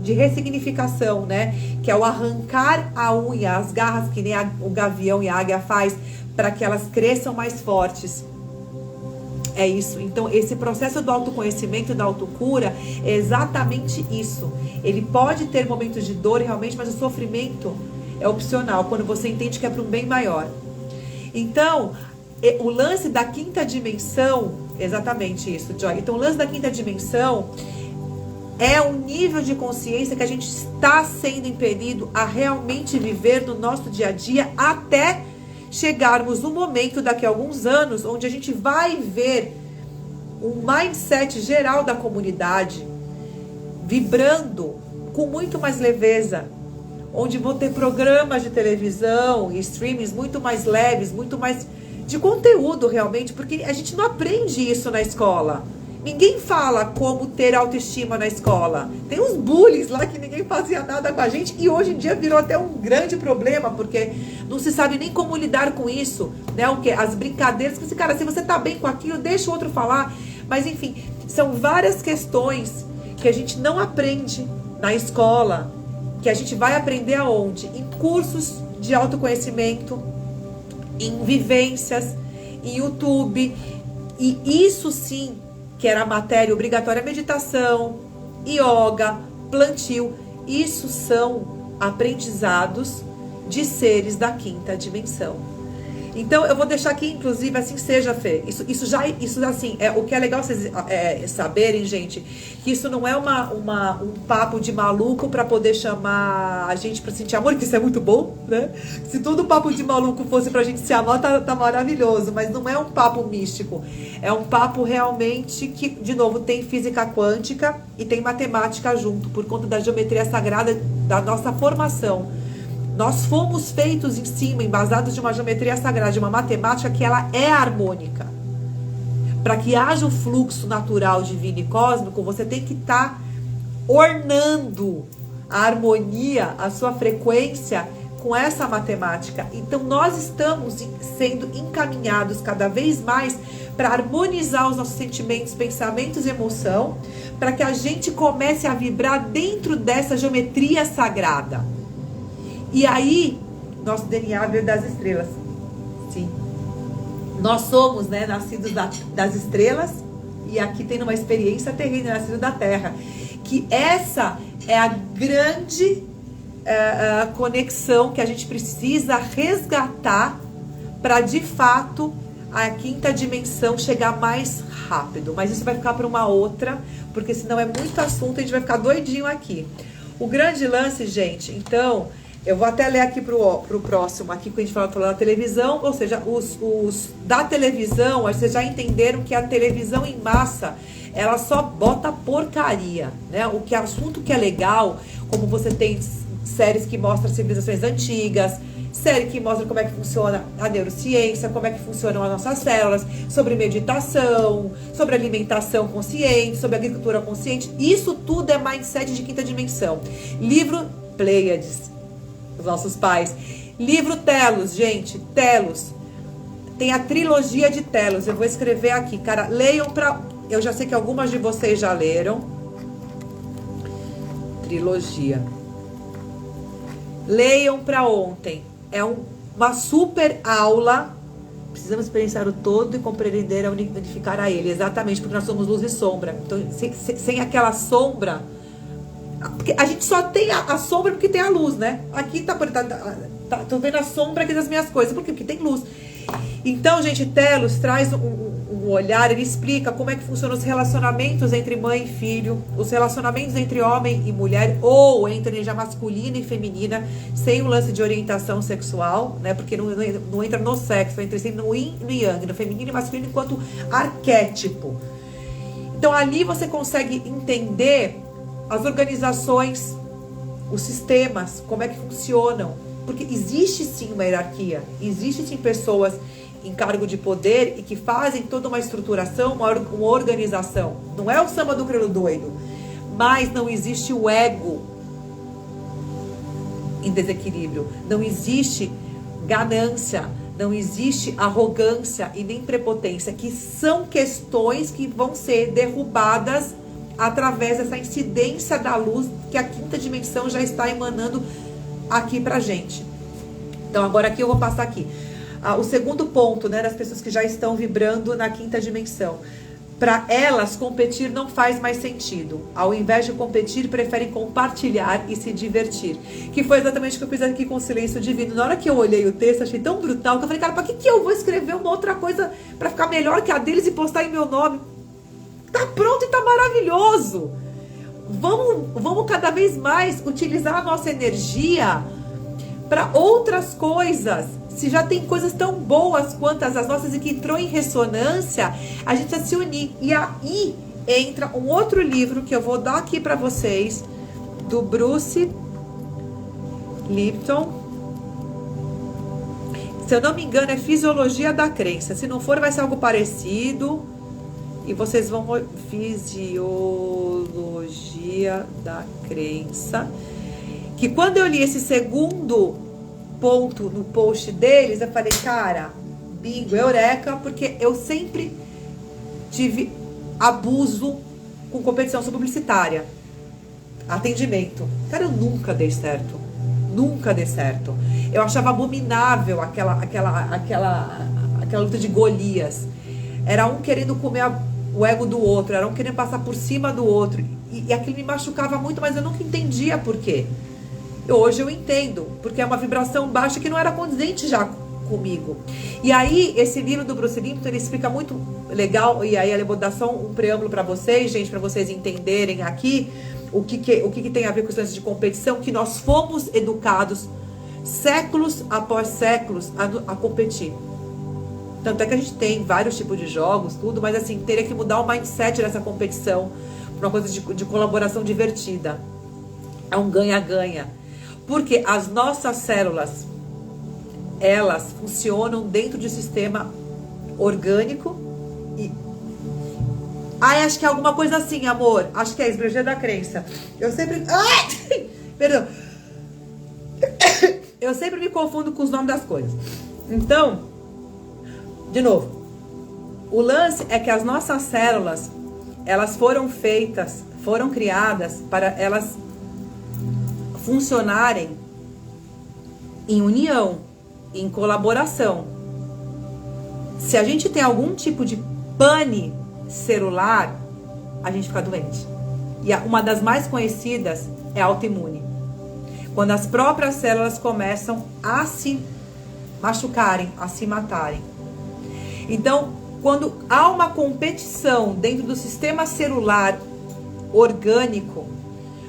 de ressignificação, né, que é o arrancar a unha, as garras que nem o gavião e a águia faz, para que elas cresçam mais fortes. É isso. Então, esse processo do autoconhecimento e da autocura é exatamente isso. Ele pode ter momentos de dor realmente, mas o sofrimento é opcional, quando você entende que é para um bem maior. Então, o lance da quinta dimensão, exatamente isso, Joy. Então, o lance da quinta dimensão é um nível de consciência que a gente está sendo impelido a realmente viver no nosso dia a dia, até chegarmos no momento daqui a alguns anos, onde a gente vai ver um mindset geral da comunidade vibrando com muito mais leveza, onde vão ter programas de televisão e streamings muito mais leves, muito mais de conteúdo realmente, porque a gente não aprende isso na escola. Ninguém fala como ter autoestima na escola. Tem uns bullies lá que ninguém fazia nada com a gente e hoje em dia virou até um grande problema, porque não se sabe nem como lidar com isso, né? O que? As brincadeiras, que cara, se você tá bem com aquilo, deixa o outro falar. Mas enfim, são várias questões que a gente não aprende na escola, que a gente vai aprender aonde? Em cursos de autoconhecimento, em vivências, em YouTube. E isso sim, que era a matéria obrigatória, meditação, yoga, plantio. Isso são aprendizados de seres da quinta dimensão. Então, eu vou deixar aqui, inclusive, assim seja, Fê. Isso assim, o que é legal vocês saberem, gente, que isso não é um papo de maluco para poder chamar a gente para sentir amor, que isso é muito bom, né? Se todo papo de maluco fosse pra gente se amar, tá maravilhoso, mas não é um papo místico. É um papo realmente que, de novo, tem física quântica e tem matemática junto, por conta da geometria sagrada da nossa formação. Nós fomos feitos em cima, embasados de uma geometria sagrada, de uma matemática que ela é harmônica. Para que haja o fluxo natural divino e cósmico, você tem que estar ornando a harmonia, a sua frequência com essa matemática. Então nós estamos sendo encaminhados cada vez mais para harmonizar os nossos sentimentos, pensamentos e emoção, para que a gente comece a vibrar dentro dessa geometria sagrada. E aí, nosso DNA veio das estrelas. Sim. Nós somos, né, nascidos das estrelas. E aqui tem uma experiência terrena, nascido da Terra. Que essa é a grande conexão que a gente precisa resgatar para, de fato, a quinta dimensão chegar mais rápido. Mas isso vai ficar para uma outra, porque senão é muito assunto e a gente vai ficar doidinho aqui. O grande lance, gente, então, eu vou até ler aqui pro próximo, aqui que a gente falou da televisão, ou seja, os da televisão, vocês já entenderam que a televisão em massa, ela só bota porcaria, né? O que assunto que é legal, como você tem séries que mostram civilizações antigas, série que mostra como é que funciona a neurociência, como é que funcionam as nossas células, sobre meditação, sobre alimentação consciente, sobre agricultura consciente. Isso tudo é mindset de quinta dimensão. Livro Pleiades, os nossos pais. Livro Telos, gente, Telos. Tem a trilogia de Telos. Eu vou escrever aqui, cara. Leiam pra... Eu já sei que algumas de vocês já leram. Trilogia. Leiam pra ontem. É uma super aula. Precisamos experienciar o todo e compreender a unificar a ele. Exatamente, porque nós somos luz e sombra. Então, sem aquela sombra... Porque a gente só tem a sombra porque tem a luz, né? Aqui tô vendo a sombra aqui das minhas coisas. Por quê? Porque tem luz. Então, gente, Telos traz um olhar, ele explica como é que funcionam os relacionamentos entre mãe e filho, os relacionamentos entre homem e mulher, ou entre energia masculina e feminina, sem o lance de orientação sexual, né? Porque não entra no sexo, entra sempre no yin e no yang, no feminino e masculino enquanto arquétipo. Então, ali você consegue entender as organizações, os sistemas, como é que funcionam. Porque existe sim uma hierarquia, existe sim pessoas em cargo de poder e que fazem toda uma estruturação, uma organização. Não é o samba do crioulo doido, mas não existe o ego em desequilíbrio, não existe ganância, não existe arrogância e nem prepotência, que são questões que vão ser derrubadas através dessa incidência da luz que a quinta dimensão já está emanando aqui pra gente. Então agora aqui eu vou passar aqui o segundo ponto, né, das pessoas que já estão vibrando na quinta dimensão. Para elas, competir não faz mais sentido. Ao invés de competir, preferem compartilhar e se divertir. Que foi exatamente o que eu fiz aqui com o Silêncio Divino. Na hora que eu olhei o texto, achei tão brutal que eu falei, cara, para que eu vou escrever uma outra coisa para ficar melhor que a deles e postar em meu nome? Tá pronto e tá maravilhoso. Vamos cada vez mais utilizar a nossa energia para outras coisas. Se já tem coisas tão boas quanto as nossas e que entrou em ressonância, a gente vai se unir. E aí entra um outro livro que eu vou dar aqui para vocês, do Bruce Lipton. Se eu não me engano, é Fisiologia da Crença. Se não for, vai ser algo parecido. E vocês vão... Fisiologia da Crença. Que quando eu li esse segundo ponto no post deles, eu falei, cara, bingo, eureka, porque eu sempre tive abuso com competição publicitária, atendimento. Cara, eu nunca dei certo. Nunca dei certo. Eu achava abominável aquela luta de Golias. Era um querendo comer o ego do outro, era um querendo passar por cima do outro. E aquilo me machucava muito, mas eu nunca entendia por quê. Hoje eu entendo, porque é uma vibração baixa que não era condizente já comigo. E aí, esse livro do Bruce Lipton, ele explica muito legal, e aí eu vou dar só um preâmbulo para vocês, gente, para vocês entenderem aqui o que tem a ver com isso de competição, que nós fomos educados séculos após séculos a competir. Tanto é que a gente tem vários tipos de jogos, tudo, mas assim, teria que mudar o mindset dessa competição para uma coisa de colaboração divertida. É um ganha-ganha. Porque as nossas células, elas funcionam dentro de um sistema orgânico e... acho que é alguma coisa assim, amor. Acho que é Fisiologia da Crença. Eu sempre... Perdão. Eu sempre me confundo com os nomes das coisas. Então, de novo, o lance é que as nossas células, elas foram criadas para elas funcionarem em união, em colaboração. Se a gente tem algum tipo de pane celular, a gente fica doente. E uma das mais conhecidas é a autoimune. Quando as próprias células começam a se machucarem, a se matarem. Então, quando há uma competição dentro do sistema celular orgânico,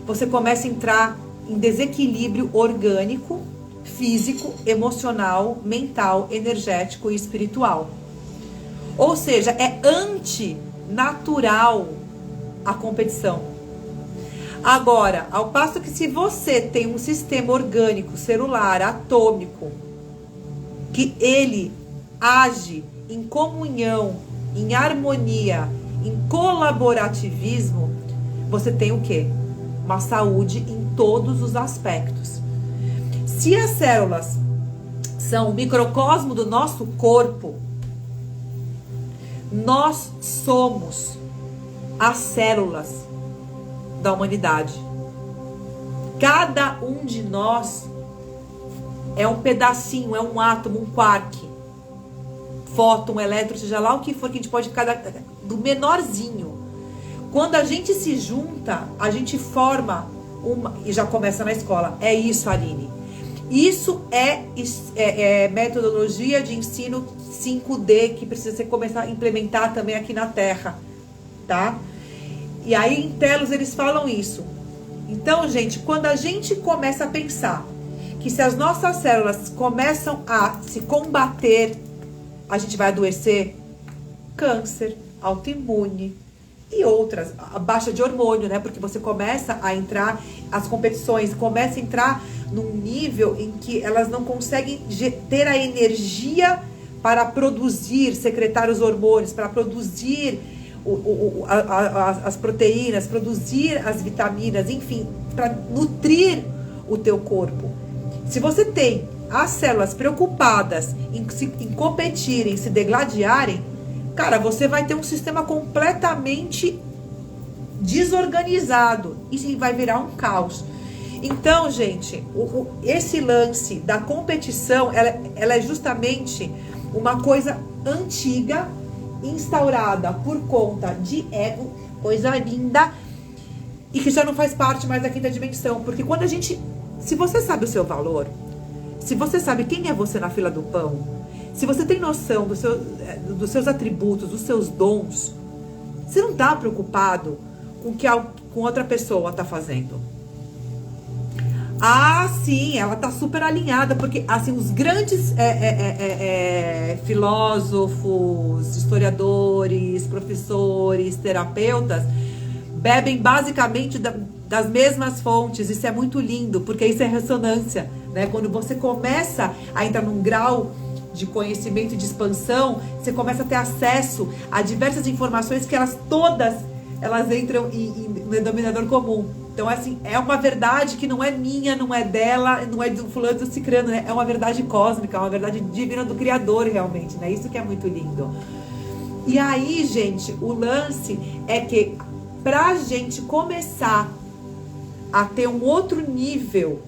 você começa a entrar em desequilíbrio orgânico, físico, emocional, mental, energético e espiritual. Ou seja, é antinatural a competição. Agora, ao passo que se você tem um sistema orgânico, celular, atômico, que ele age em comunhão, em harmonia, em colaborativismo, você tem o quê? Uma saúde em todos os aspectos. Se as células são o microcosmo do nosso corpo, nós somos as células da humanidade. Cada um de nós é um pedacinho, é um átomo, um quark, fóton, elétron, seja lá o que for que a gente pode ficar do menorzinho. Quando a gente se junta, a gente forma uma, e já começa na escola. É isso, Aline. Isso é metodologia de ensino 5D que precisa ser começar a implementar também aqui na Terra, tá? E aí em Telos eles falam isso. Então, gente, quando a gente começa a pensar que se as nossas células começam a se combater, a gente vai adoecer câncer, autoimune e outras, a baixa de hormônio, né? Porque você começa a entrar, as competições, começa a entrar num nível em que elas não conseguem ter a energia para produzir, secretar os hormônios, para produzir as proteínas, produzir as vitaminas, enfim, para nutrir o teu corpo. Se você tem as células preocupadas em competirem, se degladiarem, cara, você vai ter um sistema completamente desorganizado e vai virar um caos. Então, gente, esse lance da competição, ela é justamente uma coisa antiga, instaurada por conta de ego, coisa linda, e que já não faz parte mais da quinta dimensão. Porque quando a gente... Se você sabe o seu valor, se você sabe quem é você na fila do pão, se você tem noção dos seus atributos, dos seus dons, você não está preocupado com o que com outra pessoa está fazendo. Ah, sim, ela tá super alinhada, porque assim, os grandes filósofos, historiadores, professores, terapeutas bebem basicamente das mesmas fontes. Isso é muito lindo, porque isso é ressonância, né? Quando você começa a entrar num grau de conhecimento e de expansão, você começa a ter acesso a diversas informações que elas entram em denominador comum. Então, assim, é uma verdade que não é minha, não é dela, não é do fulano, do cicrano, né? É uma verdade cósmica, é uma verdade divina do Criador, realmente, né? Isso que é muito lindo. E aí, gente, o lance é que pra gente começar a ter um outro nível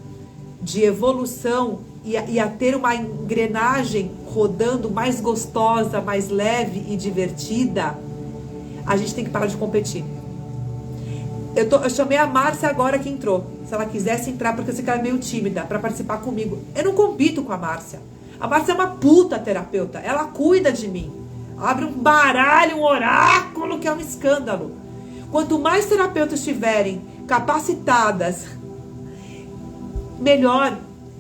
de evolução e a ter uma engrenagem rodando mais gostosa, mais leve e divertida, a gente tem que parar de competir. Eu chamei a Márcia agora que entrou. Se ela quisesse entrar, porque eu sei que ela é meio tímida, pra participar comigo. Eu não compito com a Márcia. A Márcia é uma puta terapeuta. Ela cuida de mim. Abre um baralho, um oráculo, que é um escândalo. Quanto mais terapeutas estiverem capacitadas, melhor.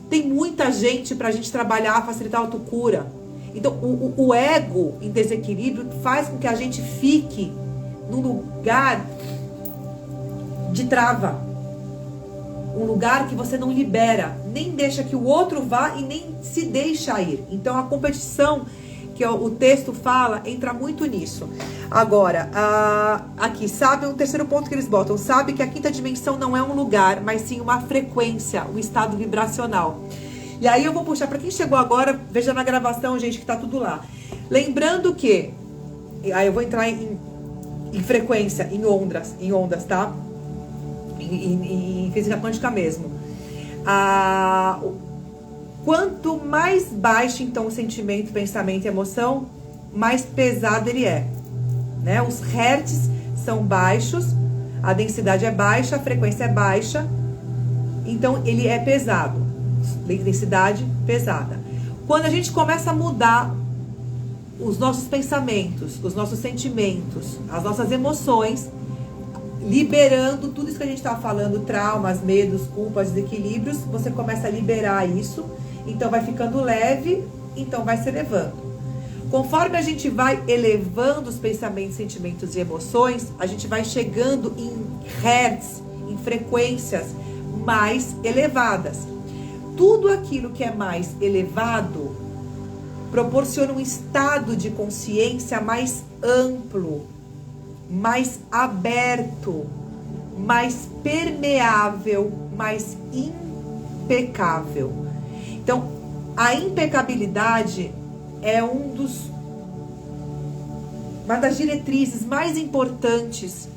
Tem muita gente pra gente trabalhar, facilitar a autocura. Então, o ego em desequilíbrio faz com que a gente fique num lugar de trava. Um lugar que você não libera, nem deixa que o outro vá e nem se deixa ir. Então, a competição, que o texto fala, entra muito nisso. Agora, aqui, sabe o terceiro ponto que eles botam? Sabe que a quinta dimensão não é um lugar, mas sim uma frequência, um estado vibracional. E aí eu vou puxar, para quem chegou agora, veja na gravação, gente, que tá tudo lá. Lembrando que, aí eu vou entrar em frequência, em ondas, tá? Em física quântica mesmo. Quanto mais baixo, então, o sentimento, pensamento e emoção, mais pesado ele é, né? Os hertz são baixos, a densidade é baixa, a frequência é baixa, então ele é pesado. Densidade pesada. Quando a gente começa a mudar os nossos pensamentos, os nossos sentimentos, as nossas emoções, liberando tudo isso que a gente está falando, traumas, medos, culpas, desequilíbrios, você começa a liberar isso, então vai ficando leve, então vai se elevando. Conforme a gente vai elevando os pensamentos, sentimentos e emoções, a gente vai chegando em hertz, em frequências mais elevadas. Tudo aquilo que é mais elevado proporciona um estado de consciência mais amplo, mais aberto, mais permeável, mais impecável. Então, a impecabilidade é uma das diretrizes mais importantes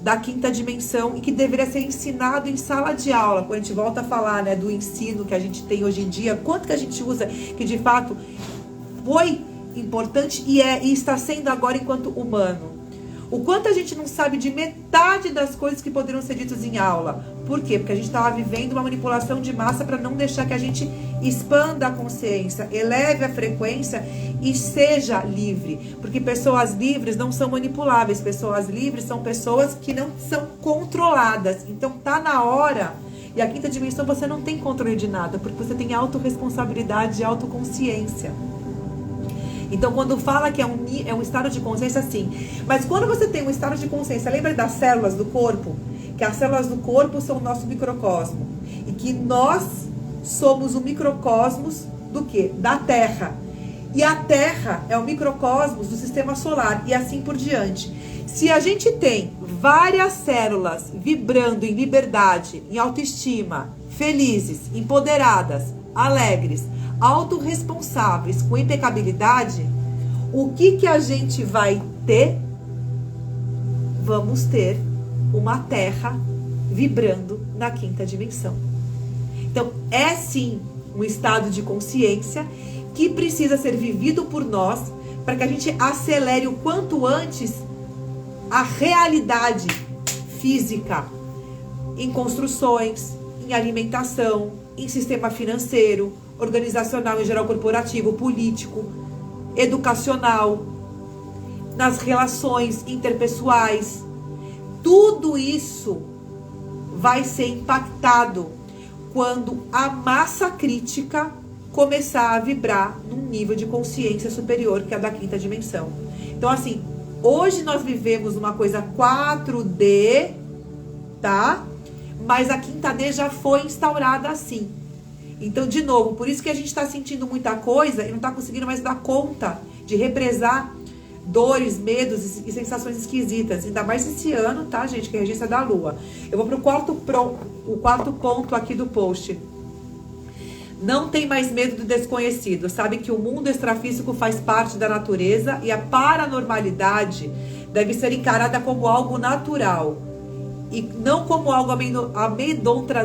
da quinta dimensão e que deveria ser ensinado em sala de aula. Quando a gente volta a falar, né, do ensino que a gente tem hoje em dia, quanto que a gente usa, que de fato foi importante e está sendo agora enquanto humano. O quanto a gente não sabe de metade das coisas que poderiam ser ditas em aula. Por quê? Porque a gente estava vivendo uma manipulação de massa para não deixar que a gente expanda a consciência, eleve a frequência e seja livre. Porque pessoas livres não são manipuláveis. Pessoas livres são pessoas que não são controladas. Então tá na hora. E a quinta dimensão você não tem controle de nada, porque você tem autorresponsabilidade e autoconsciência. Então, quando fala que é um estado de consciência, sim. Mas quando você tem um estado de consciência, lembra das células do corpo? Que as células do corpo são o nosso microcosmo. E que nós somos o microcosmos do quê? Da Terra. E a Terra é o microcosmos do sistema solar. E assim por diante. Se a gente tem várias células vibrando em liberdade, em autoestima, felizes, empoderadas, alegres, autorresponsáveis, com impecabilidade, o que a gente vai ter? Vamos ter uma Terra vibrando na quinta dimensão. Então, é sim um estado de consciência que precisa ser vivido por nós para que a gente acelere o quanto antes a realidade física em construções, em alimentação, em sistema financeiro, organizacional, em geral corporativo, político, educacional, nas relações interpessoais. Tudo isso vai ser impactado quando a massa crítica começar a vibrar num nível de consciência superior que é a da quinta dimensão. Então, assim, hoje nós vivemos uma coisa 4D, tá? Mas a quinta D já foi instaurada assim. Então, de novo, por isso que a gente está sentindo muita coisa e não está conseguindo mais dar conta de represar dores, medos e sensações esquisitas. Ainda mais esse ano, tá, gente? Que é a regência da Lua. Eu vou pro quarto ponto aqui do post. Não tem mais medo do desconhecido. Sabe que o mundo extrafísico faz parte da natureza e a paranormalidade deve ser encarada como algo natural e não como algo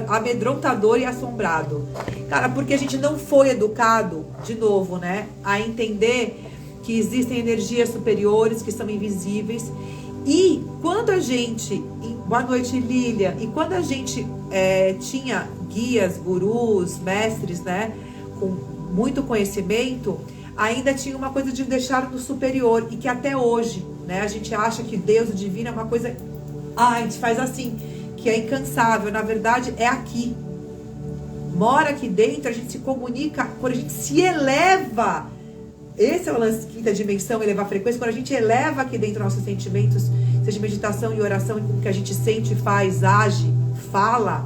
amedrontador e assombrado. Cara, porque a gente não foi educado, de novo, né, a entender que existem energias superiores que são invisíveis. E quando a gente, boa noite, Lília, e quando a gente tinha guias, gurus, mestres, né, com muito conhecimento, ainda tinha uma coisa de deixar no superior, e que até hoje, né, a gente acha que Deus, o divino, é uma coisa, a gente faz assim, que é incansável. Na verdade, é aqui. Mora aqui dentro, a gente se comunica, quando a gente se eleva. Esse é o lance quinta dimensão, elevar a frequência. Quando a gente eleva aqui dentro nossos sentimentos, seja meditação e oração, com o que a gente sente, faz, age, fala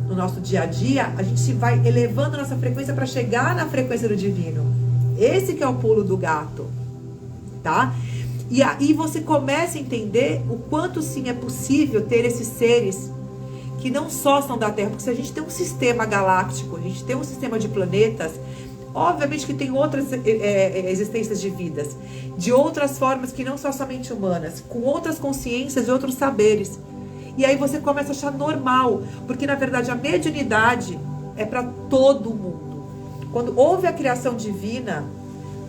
no nosso dia a dia, a gente vai elevando nossa frequência para chegar na frequência do divino. Esse que é o pulo do gato, tá? E aí você começa a entender o quanto sim é possível ter esses seres que não só são da Terra, porque se a gente tem um sistema galáctico, a gente tem um sistema de planetas, obviamente que tem outras existências de vidas, de outras formas que não são somente humanas, com outras consciências e outros saberes. E aí você começa a achar normal, porque na verdade a mediunidade é para todo mundo. Quando houve a criação divina,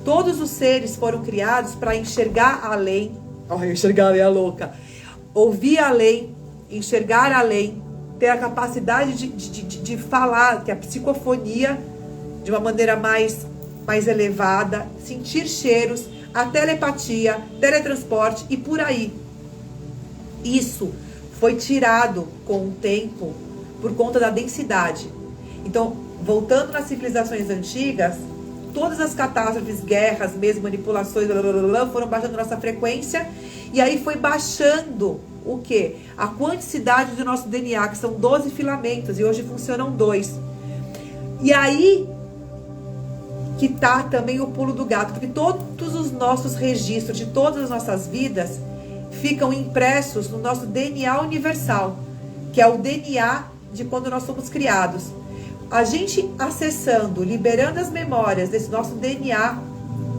todos os seres foram criados para enxergar além. Olha, enxergar além é louca. Ouvir além, enxergar além, ter a capacidade de falar, que é a psicofonia, de uma maneira mais elevada, sentir cheiros, a telepatia, teletransporte e por aí. Isso foi tirado com o tempo por conta da densidade. Então, voltando nas civilizações antigas, todas as catástrofes, guerras, mesmo manipulações, foram baixando nossa frequência, e aí foi baixando o quê? A quantidade do nosso DNA, que são 12 filamentos, e hoje funcionam 2. E aí que tá também o pulo do gato, porque todos os nossos registros de todas as nossas vidas ficam impressos no nosso DNA universal, que é o DNA de quando nós somos criados. A gente acessando, liberando as memórias desse nosso DNA,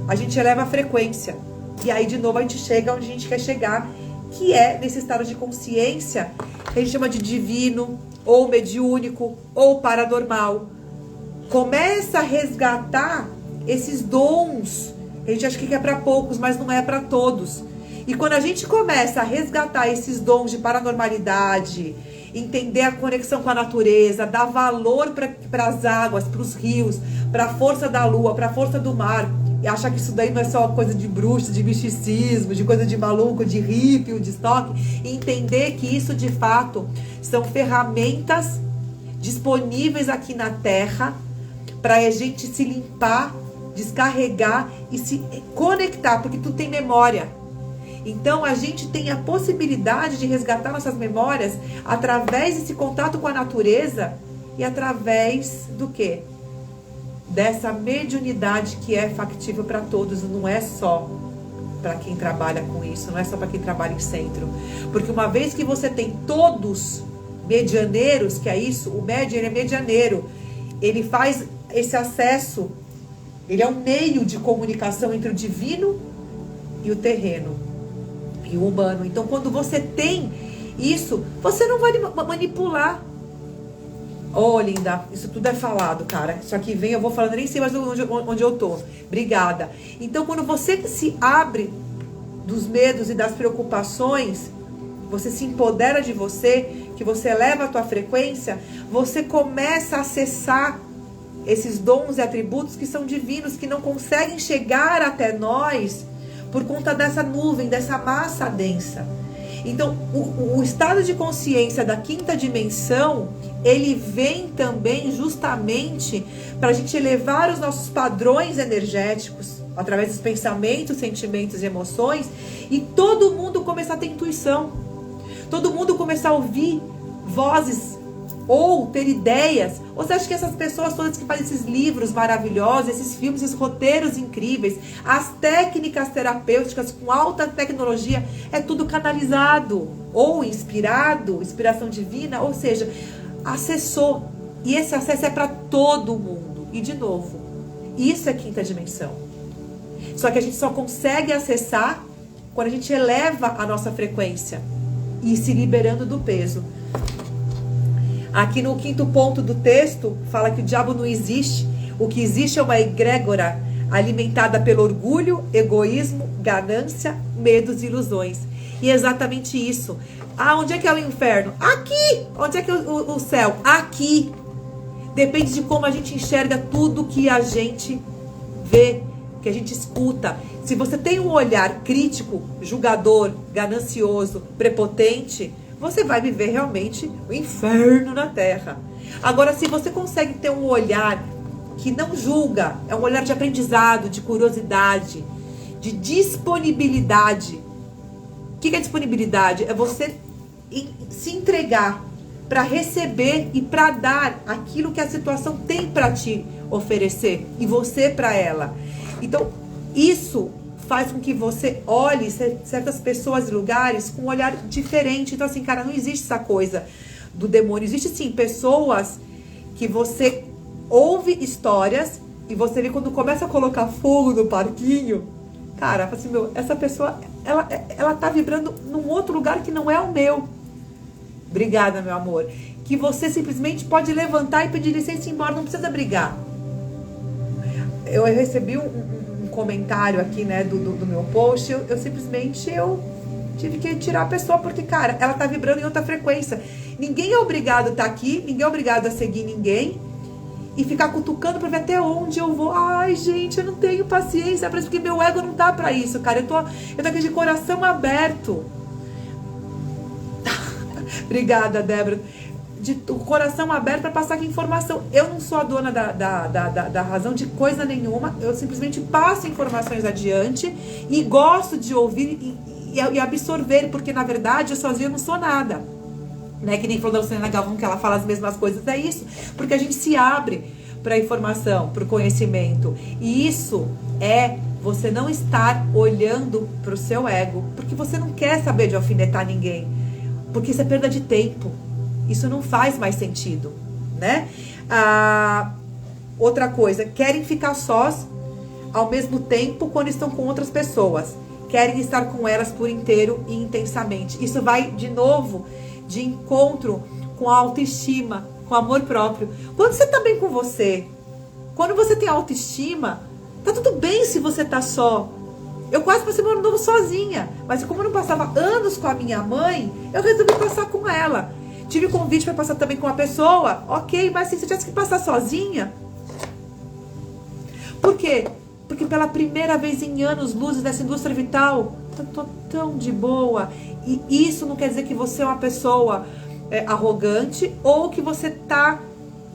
a gente eleva a frequência. E aí, de novo, a gente chega onde a gente quer chegar, que é nesse estado de consciência, que a gente chama de divino, ou mediúnico, ou paranormal. Começa a resgatar esses dons. A gente acha que é para poucos, mas não é para todos. E quando a gente começa a resgatar esses dons de paranormalidade, entender a conexão com a natureza, dar valor para as águas, para os rios, para a força da lua, para a força do mar, e achar que isso daí não é só coisa de bruxo, de misticismo, de coisa de maluco, de hippie, de estoque, e entender que isso de fato são ferramentas disponíveis aqui na Terra para a gente se limpar, descarregar e se conectar, porque tu tem memória. Então a gente tem a possibilidade de resgatar nossas memórias através desse contato com a natureza e através do quê? Dessa mediunidade que é factível para todos, não é só para quem trabalha com isso, não é só para quem trabalha em centro. Porque uma vez que você tem todos medianeiros, que é isso, o médium é medianeiro, ele faz esse acesso, ele é um meio de comunicação entre o divino e o terreno, e o humano. Então quando você tem isso, você não vai manipular. Oh, linda, isso tudo é falado, cara. Isso aqui vem, eu vou falando, nem sei mais onde eu tô. Obrigada. Então quando você se abre dos medos e das preocupações, você se empodera de você, que você eleva a tua frequência, você começa a acessar esses dons e atributos que são divinos, que não conseguem chegar até nós por conta dessa nuvem, dessa massa densa. Então, o estado de consciência da quinta dimensão, ele vem também justamente para a gente elevar os nossos padrões energéticos, através dos pensamentos, sentimentos e emoções, e todo mundo começar a ter intuição. Todo mundo começar a ouvir vozes ou ter ideias. Ou você acha que essas pessoas todas que fazem esses livros maravilhosos, esses filmes, esses roteiros incríveis, as técnicas terapêuticas com alta tecnologia, é tudo canalizado ou inspirado, inspiração divina, ou seja, acessou. E esse acesso é para todo mundo. E de novo, isso é quinta dimensão. Só que a gente só consegue acessar quando a gente eleva a nossa frequência e se liberando do peso. Aqui no quinto ponto do texto, fala que o diabo não existe. O que existe é uma egrégora alimentada pelo orgulho, egoísmo, ganância, medos e ilusões. E é exatamente isso. Ah, onde é que é o inferno? Aqui! Onde é que é o céu? Aqui! Depende de como a gente enxerga tudo que a gente vê, que a gente escuta. Se você tem um olhar crítico, julgador, ganancioso, prepotente, você vai viver realmente o inferno na Terra. Agora, se você consegue ter um olhar que não julga, é um olhar de aprendizado, de curiosidade, de disponibilidade. O que é disponibilidade? É você se entregar para receber e para dar aquilo que a situação tem para te oferecer e você para ela. Então, isso faz com que você olhe certas pessoas e lugares com um olhar diferente. Então assim, cara, não existe essa coisa do demônio. Existe sim pessoas que você ouve histórias e você vê quando começa a colocar fogo no parquinho, cara, fala assim, meu, essa pessoa, ela tá vibrando num outro lugar que não é o meu. Obrigada, meu amor. Que você simplesmente pode levantar e pedir licença e ir embora, não precisa brigar. Eu recebi um comentário aqui, né, do meu post, eu simplesmente tive que tirar a pessoa, porque, cara, ela tá vibrando em outra frequência. Ninguém é obrigado a estar aqui, ninguém é obrigado a seguir ninguém e ficar cutucando pra ver até onde eu vou. Ai, gente, eu não tenho paciência pra isso, porque meu ego não tá pra isso, cara. Eu tô aqui de coração aberto. Obrigada, Débora. O coração aberto para passar aqui informação. Eu não sou a dona da razão de coisa nenhuma. Eu simplesmente passo informações adiante e gosto de ouvir e absorver, porque na verdade eu sozinha não sou nada. Né? Que nem falou da Luciana Galvão, que ela fala as mesmas coisas. É isso, porque a gente se abre para a informação, para o conhecimento. E isso é você não estar olhando para o seu ego, porque você não quer saber de alfinetar ninguém, porque isso é perda de tempo. Isso não faz mais sentido, né? Outra coisa, querem ficar sós ao mesmo tempo quando estão com outras pessoas. Querem estar com elas por inteiro e intensamente. Isso vai, de novo, de encontro com a autoestima, com amor próprio. Quando você tá bem com você, quando você tem autoestima, tá tudo bem se você tá só. Eu quase passei meu ano novo sozinha, mas como eu não passava anos com a minha mãe, eu resolvi passar com ela. Tive convite para passar também com uma pessoa, ok, mas se você tivesse que passar sozinha. Por quê? Porque pela primeira vez em anos, luzes dessa indústria vital, eu tô tão de boa. E isso não quer dizer que você é uma pessoa arrogante ou que você tá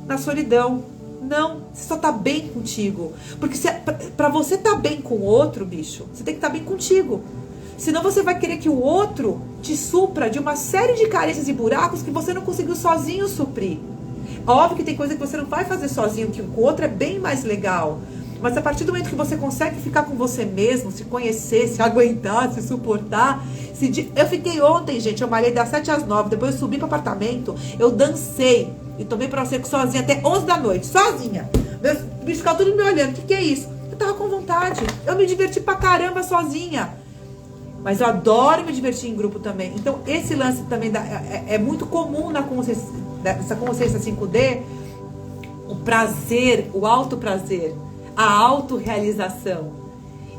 na solidão. Não, você só tá bem contigo. Porque pra você tá bem com o outro, bicho, você tem que estar bem contigo. Senão você vai querer que o outro te supra de uma série de carências e buracos que você não conseguiu sozinho suprir. Óbvio que tem coisa que você não vai fazer sozinho, que o outro é bem mais legal. Mas a partir do momento que você consegue ficar com você mesmo, se conhecer, se aguentar, se suportar... Eu fiquei ontem, gente, eu malhei das 7 às 9, depois eu subi pro apartamento, eu dancei e tomei Prosecco sozinha até 11 da noite, sozinha. Meus bichos ficaram tudo me olhando, o que é isso? Eu tava com vontade, eu me diverti pra caramba sozinha. Mas eu adoro me divertir em grupo também. Então, esse lance também é muito comum nessa consciência 5D, o prazer, o autoprazer, a autorrealização.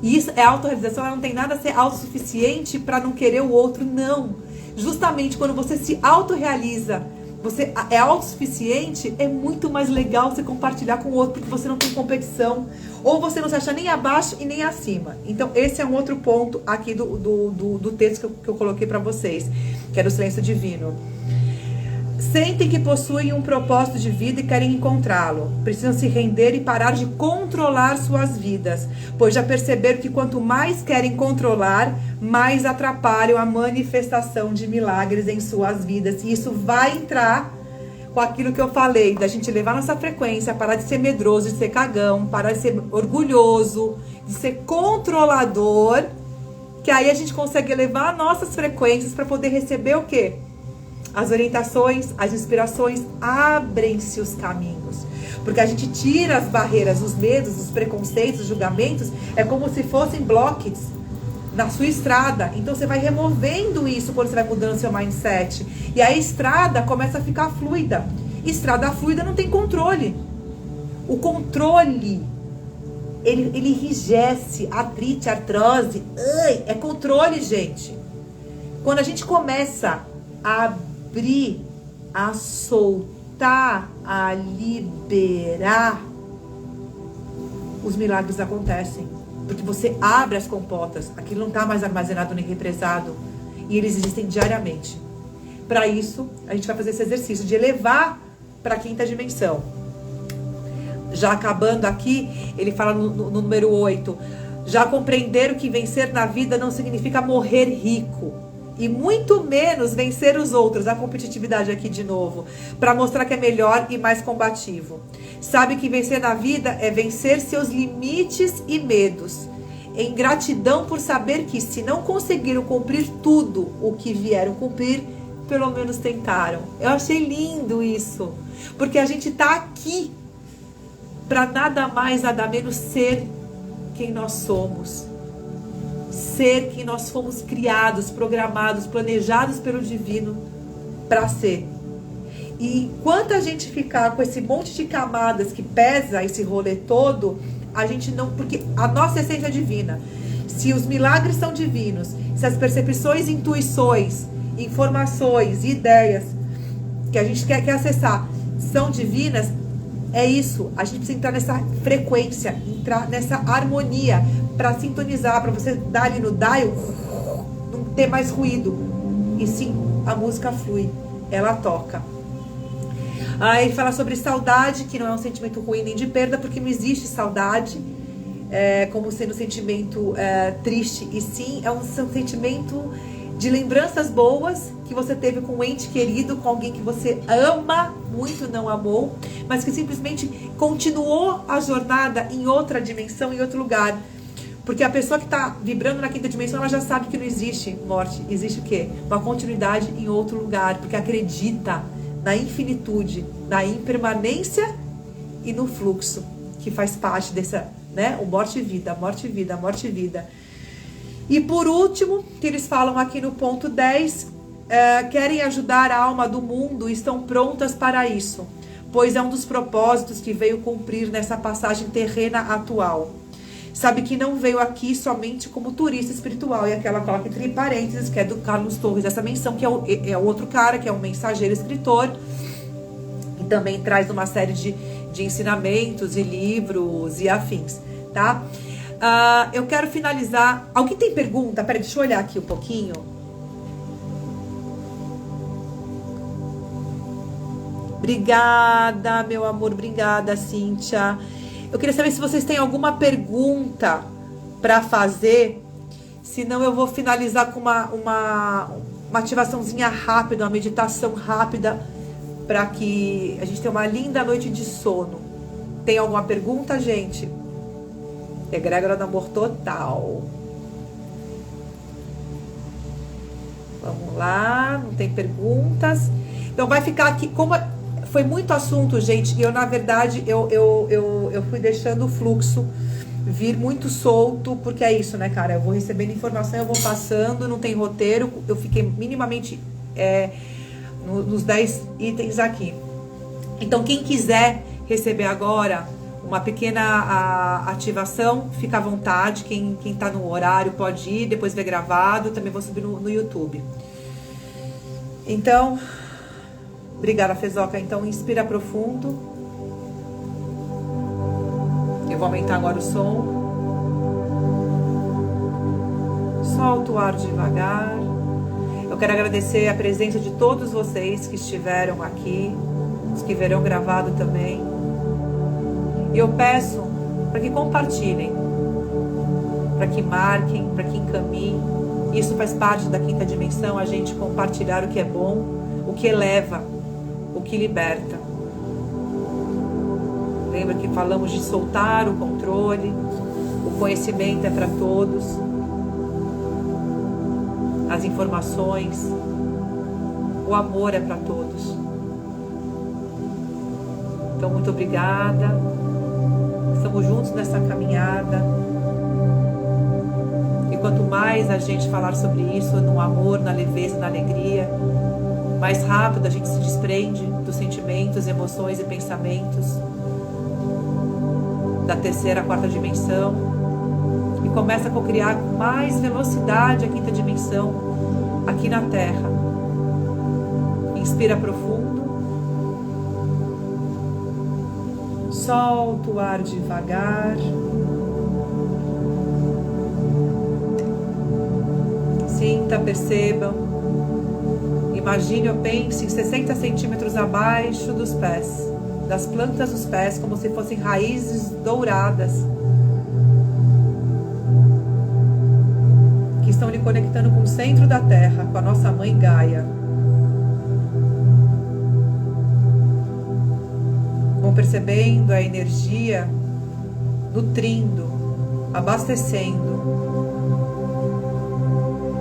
E isso, a autorrealização, ela não tem nada a ser autossuficiente para não querer o outro, não. Justamente quando você se autorrealiza, você é autossuficiente, é muito mais legal você compartilhar com o outro, porque você não tem competição. Ou você não se acha nem abaixo e nem acima. Então, esse é um outro ponto aqui do texto que eu coloquei para vocês, que é do Silêncio Divino. Sentem que possuem um propósito de vida e querem encontrá-lo. Precisam se render e parar de controlar suas vidas, pois já perceberam que quanto mais querem controlar, mais atrapalham a manifestação de milagres em suas vidas. E isso vai entrar com aquilo que eu falei, da gente levar nossa frequência, parar de ser medroso, de ser cagão, parar de ser orgulhoso, de ser controlador, que aí a gente consegue elevar nossas frequências para poder receber o quê? As orientações, as inspirações, abrem-se os caminhos. Porque a gente tira as barreiras, os medos, os preconceitos, os julgamentos, é como se fossem blocos na sua estrada. Então você vai removendo isso quando você vai mudando seu mindset. E a estrada começa a ficar fluida. Estrada fluida não tem controle. O controle, ele enrijece, artrite, artrose. Ai, é controle, gente. Quando a gente começa a abrir, a soltar, a liberar, os milagres acontecem. Porque você abre as comportas, aquilo não está mais armazenado nem represado, e eles existem diariamente. Para isso, a gente vai fazer esse exercício de elevar para a 5ª dimensão. Já acabando aqui, ele fala no número 8, já compreenderam que vencer na vida não significa morrer rico, e muito menos vencer os outros, a competitividade aqui de novo, para mostrar que é melhor e mais combativo. Sabe que vencer na vida é vencer seus limites e medos, em gratidão por saber que, se não conseguiram cumprir tudo o que vieram cumprir, pelo menos tentaram. Eu achei lindo isso, porque a gente tá aqui para nada mais, nada menos ser quem nós somos. Ser quem nós fomos criados, programados, planejados pelo divino para ser. E enquanto a gente ficar com esse monte de camadas que pesa esse rolê todo, a gente não... Porque a nossa essência é divina. Se os milagres são divinos, se as percepções, intuições, informações, ideias que a gente quer acessar são divinas, é isso. A gente precisa entrar nessa frequência, entrar nessa harmonia, para sintonizar, para você dar ali no dial, não ter mais ruído, e sim a música flui, ela toca. Aí ele fala sobre saudade, que não é um sentimento ruim nem de perda, porque não existe saudade como sendo um sentimento triste, e sim é um sentimento de lembranças boas que você teve com um ente querido, com alguém que você ama muito, não amou, mas que simplesmente continuou a jornada em outra dimensão, em outro lugar. Porque a pessoa que está vibrando na quinta dimensão, ela já sabe que não existe morte. Existe o quê? Uma continuidade em outro lugar, porque acredita na infinitude, na impermanência e no fluxo, que faz parte dessa, né? O morte e vida, morte e vida, morte e vida. E por último, que eles falam aqui no ponto 10, querem ajudar a alma do mundo e estão prontas para isso, pois é um dos propósitos que veio cumprir nessa passagem terrena atual. Sabe que não veio aqui somente como turista espiritual, e aquela coloca entre parênteses, que é do Carlos Torres, essa menção, que é o outro cara, que é um mensageiro escritor, e também traz uma série de ensinamentos e livros e afins, tá? Eu quero finalizar. Alguém tem pergunta? Peraí, deixa eu olhar aqui um pouquinho. Obrigada, meu amor. Obrigada, Cíntia. Eu queria saber se vocês têm alguma pergunta para fazer. Senão eu vou finalizar com uma ativaçãozinha rápida, uma meditação rápida, para que a gente tenha uma linda noite de sono. Tem alguma pergunta, gente? Egrégora do amor total. Vamos lá, não tem perguntas. Então vai ficar aqui, como foi muito assunto, gente, e eu, na verdade, eu fui deixando o fluxo vir muito solto, porque é isso, né, cara? Eu vou recebendo informação, eu vou passando, não tem roteiro, eu fiquei minimamente nos 10 itens aqui. Então, quem quiser receber agora uma pequena ativação, fica à vontade. Quem tá no horário pode ir, depois ver gravado, também vou subir no YouTube. Então, obrigada, Fezoca. Então, inspira profundo. Eu vou aumentar agora o som. Solta o ar devagar. Eu quero agradecer a presença de todos vocês que estiveram aqui, os que verão gravado também. E eu peço para que compartilhem, para que marquem, para que encaminhem. Isso faz parte da quinta dimensão, a gente compartilhar o que é bom, o que eleva, o que liberta. Lembra que falamos de soltar o controle, o conhecimento é para todos, as informações, o amor é para todos. Então, muito obrigada. Estamos juntos nessa caminhada. E quanto mais a gente falar sobre isso, no amor, na leveza, na alegria, mais rápido a gente se desprende dos sentimentos, emoções e pensamentos da terceira, quarta dimensão e começa a cocriar com mais velocidade a quinta dimensão aqui na Terra. Inspira profundo. Solta o ar devagar. Sinta, percebam. Imagine ou pense em 60 centímetros abaixo dos pés, das plantas dos pés, como se fossem raízes douradas, que estão lhe conectando com o centro da Terra, com a nossa mãe Gaia. Vão percebendo a energia nutrindo, abastecendo,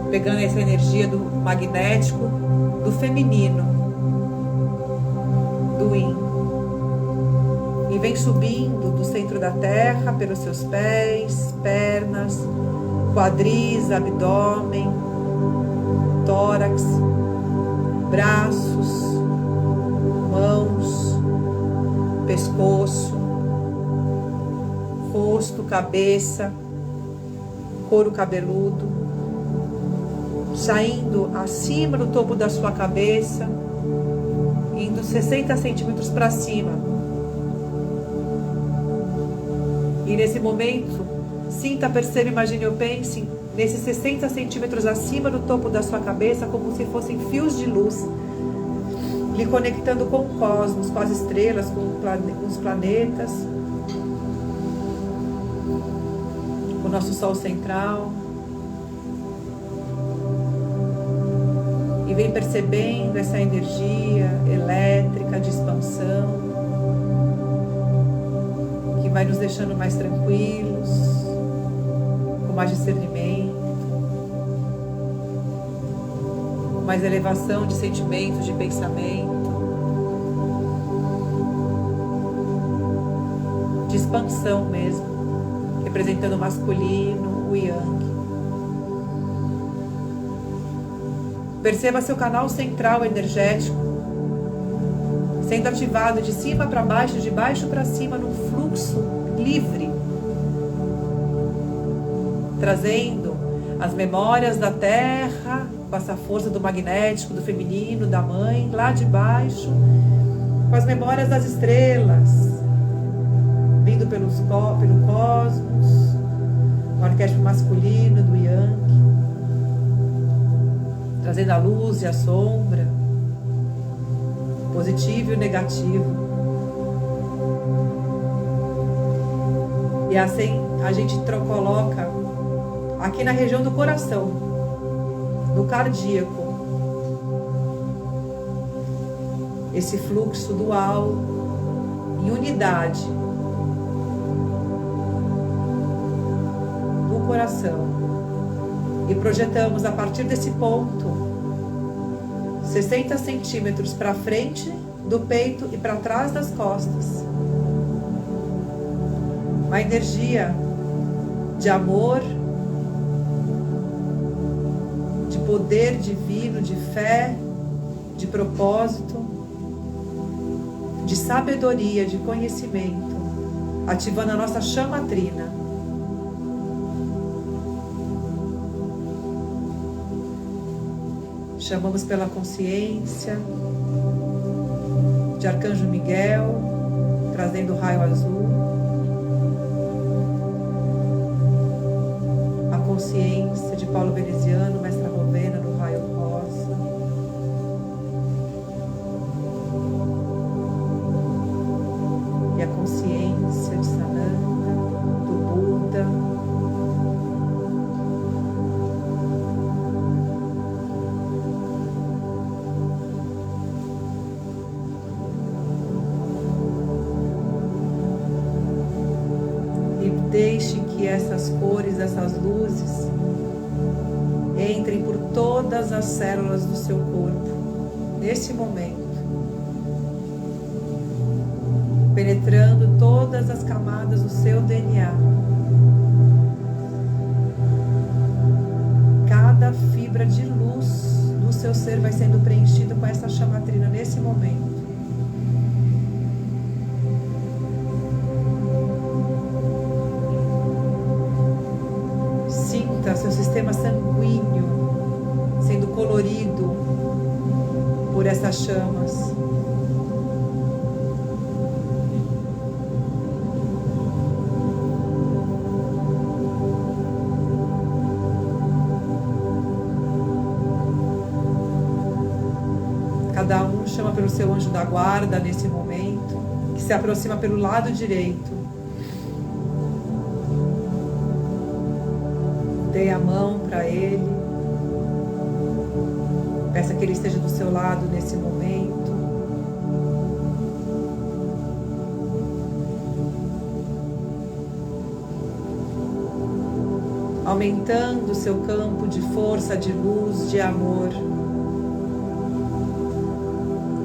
pegando essa energia do magnético, do feminino, do yin, e vem subindo do centro da Terra pelos seus pés, pernas, quadris, abdômen, tórax, braços, mãos, pescoço, rosto, cabeça, couro cabeludo, saindo acima do topo da sua cabeça, indo 60 centímetros para cima. E nesse momento, sinta, perceba, imagine ou pense nesses 60 centímetros acima do topo da sua cabeça, como se fossem fios de luz, lhe conectando com o cosmos, com as estrelas, com os planetas, com o nosso Sol central. E vem percebendo essa energia elétrica de expansão, que vai nos deixando mais tranquilos, com mais discernimento, mais elevação de sentimentos, de pensamento, de expansão mesmo, representando o masculino, o yang. Perceba seu canal central energético sendo ativado de cima para baixo, de baixo para cima, num fluxo livre, trazendo as memórias da Terra, com essa força do magnético, do feminino, da mãe, lá de baixo, com as memórias das estrelas, vindo pelo cosmos, o arquétipo masculino do yang, trazendo a luz e a sombra, positivo e o negativo. E assim a gente coloca aqui na região do coração, no cardíaco, esse fluxo dual em unidade do coração. E projetamos a partir desse ponto 60 centímetros para frente do peito e para trás das costas. Uma energia de amor, de poder divino, de fé, de propósito, de sabedoria, de conhecimento, ativando a nossa chama trina. Chamamos pela consciência de Arcanjo Miguel, trazendo o raio azul. A consciência de Paulo Veneziano, Mestra Rovena, no raio rosa. E a consciência de Sananda, do Buda. Deixe que essas cores, essas luzes entrem por todas as células do seu corpo, nesse momento, penetrando todas as camadas do seu DNA. Cada fibra de luz do seu ser vai sendo preenchida com essa chama trina nesse momento. Seu sistema sanguíneo sendo colorido por essas chamas. Cada um chama pelo seu anjo da guarda nesse momento, que se aproxima pelo lado direito. Dê a mão para ele. Peça que ele esteja do seu lado nesse momento. Aumentando o seu campo de força, de luz, de amor.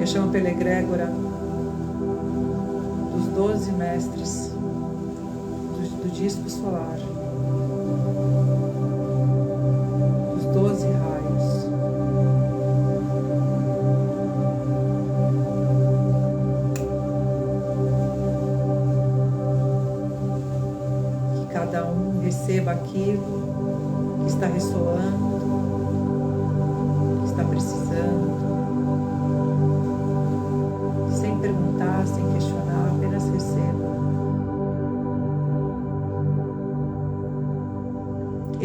Eu chamo pela egrégora dos 12 mestres do disco solar. 12 raios. Que cada um receba aquilo que está ressoando, que está precisando, sem perguntar, sem questionar, apenas receba.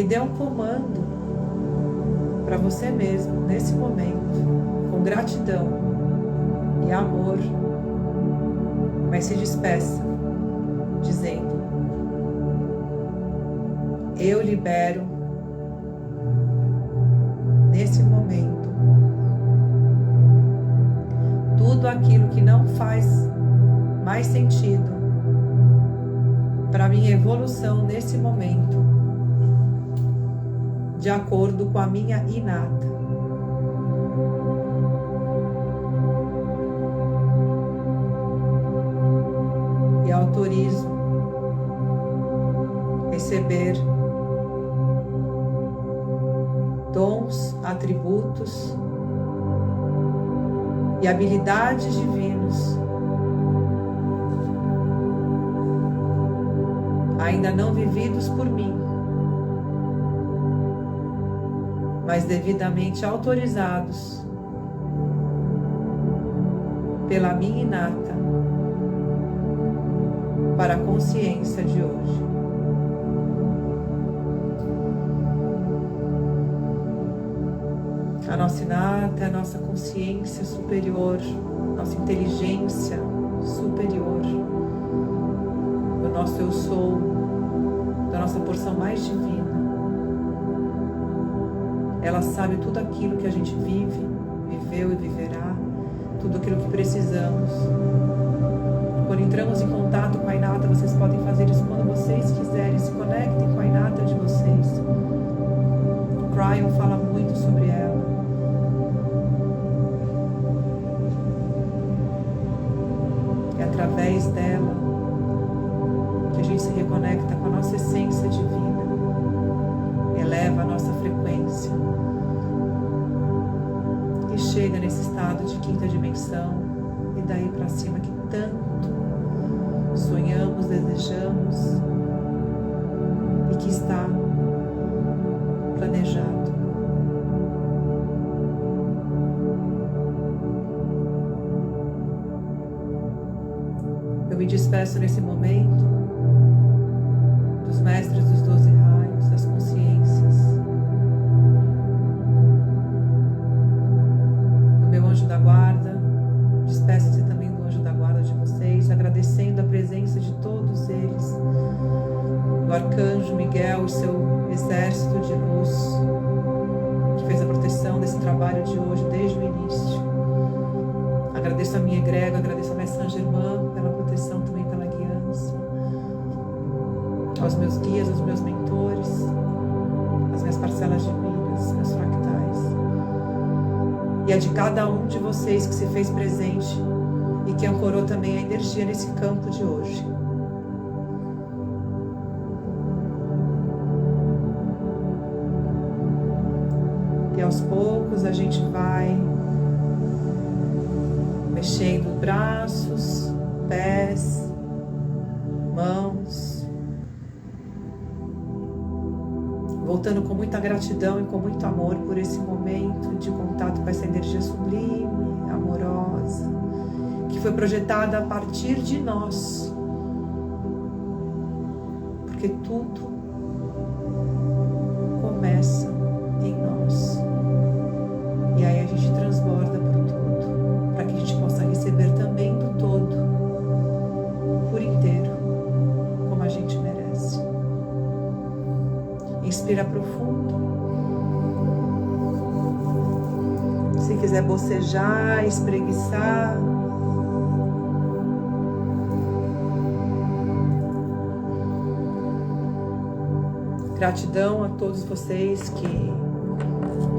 e dê um comando para você mesmo nesse momento, com gratidão e amor, mas se despeça dizendo: eu libero nesse momento tudo aquilo que não faz mais sentido para minha evolução nesse momento, de acordo com a minha inata. E autorizo receber dons, atributos e habilidades divinos ainda não vividos por mim, mas devidamente autorizados pela minha inata para a consciência de hoje. A nossa inata é a nossa consciência superior, nossa inteligência superior, o nosso eu sou, da nossa porção mais divina. Ela sabe tudo aquilo que a gente vive, viveu e viverá, tudo aquilo que precisamos. Quando entramos em contato com a inata, vocês podem fazer isso quando vocês quiserem, se conectem com a inata de vocês. O Cryon fala muito sobre ela. É através dela que a gente se reconecta com a nossa essência divina, eleva a nossa frequência e chega nesse estado de quinta dimensão e daí para cima que tanto sonhamos, desejamos e que está planejado. Eu me despeço nesse momento dos mestres dos 12 raios, das consciências, do meu anjo da guarda. Despeço-se também do anjo da guarda de vocês, agradecendo a presença de todos eles, do arcanjo Miguel e seu exército de luz, que fez a proteção desse trabalho de hoje desde o início. Agradeço a minha egrégora, agradeço a minha Saint-Germain pela proteção, também pela guiança, aos meus guias, aos meus mentores, às minhas parcelas divinas, meus fractais, e a de cada um de vocês que se fez presente e que ancorou também a energia nesse campo de hoje. E aos poucos a gente vai mexendo braços, pés, mãos, voltando com muita gratidão e com muito amor por esse momento de contato com essa energia sublime, amorosa, que foi projetada a partir de nós, porque tudo começa em nós, e aí a gente transborda por tudo, para que a gente possa receber também do todo, por inteiro, como a gente merece. Inspira profundo. Se quiser bocejar, espreguiçar. Gratidão a todos vocês que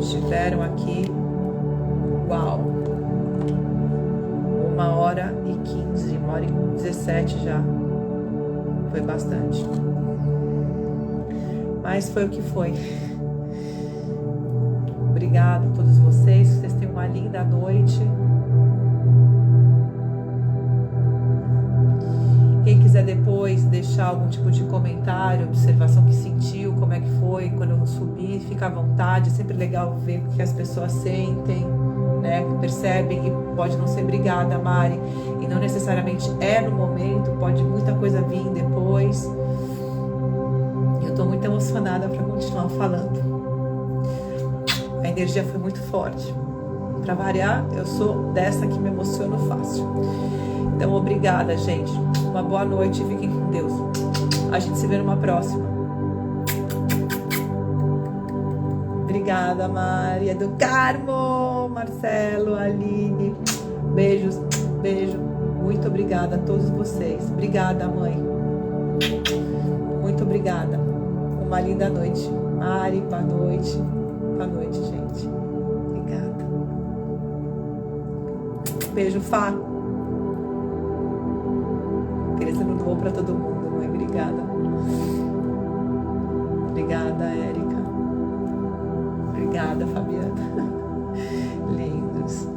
estiveram aqui. Uau! 1h15, 1h17 já. Foi bastante. Mas foi o que foi. Obrigada a todos vocês. Vocês tenham uma linda noite. Quem quiser depois deixar algum tipo de comentário, observação que sentiu, como é que foi quando eu subi, fica à vontade. É sempre legal ver o que as pessoas sentem, né? Percebem, e pode não ser obrigada, Mari, e não necessariamente é no momento, pode muita coisa vir depois. Eu Eu tô muito emocionada para continuar falando. A energia foi muito forte. Para variar, eu sou dessa que me emociono fácil. Então, obrigada, gente. Uma boa noite e fiquem com Deus. A gente se vê numa próxima. Obrigada, Maria do Carmo, Marcelo, Aline. Beijos, beijo. Muito obrigada a todos vocês. Obrigada, mãe. Muito obrigada. Uma linda noite. Mari, boa noite. Boa noite, gente. Obrigada. Beijo, Fá. Feliz ano novo pra todo mundo, mãe. Obrigada. Obrigada, Érica. Obrigada, Fabiana. Lindos.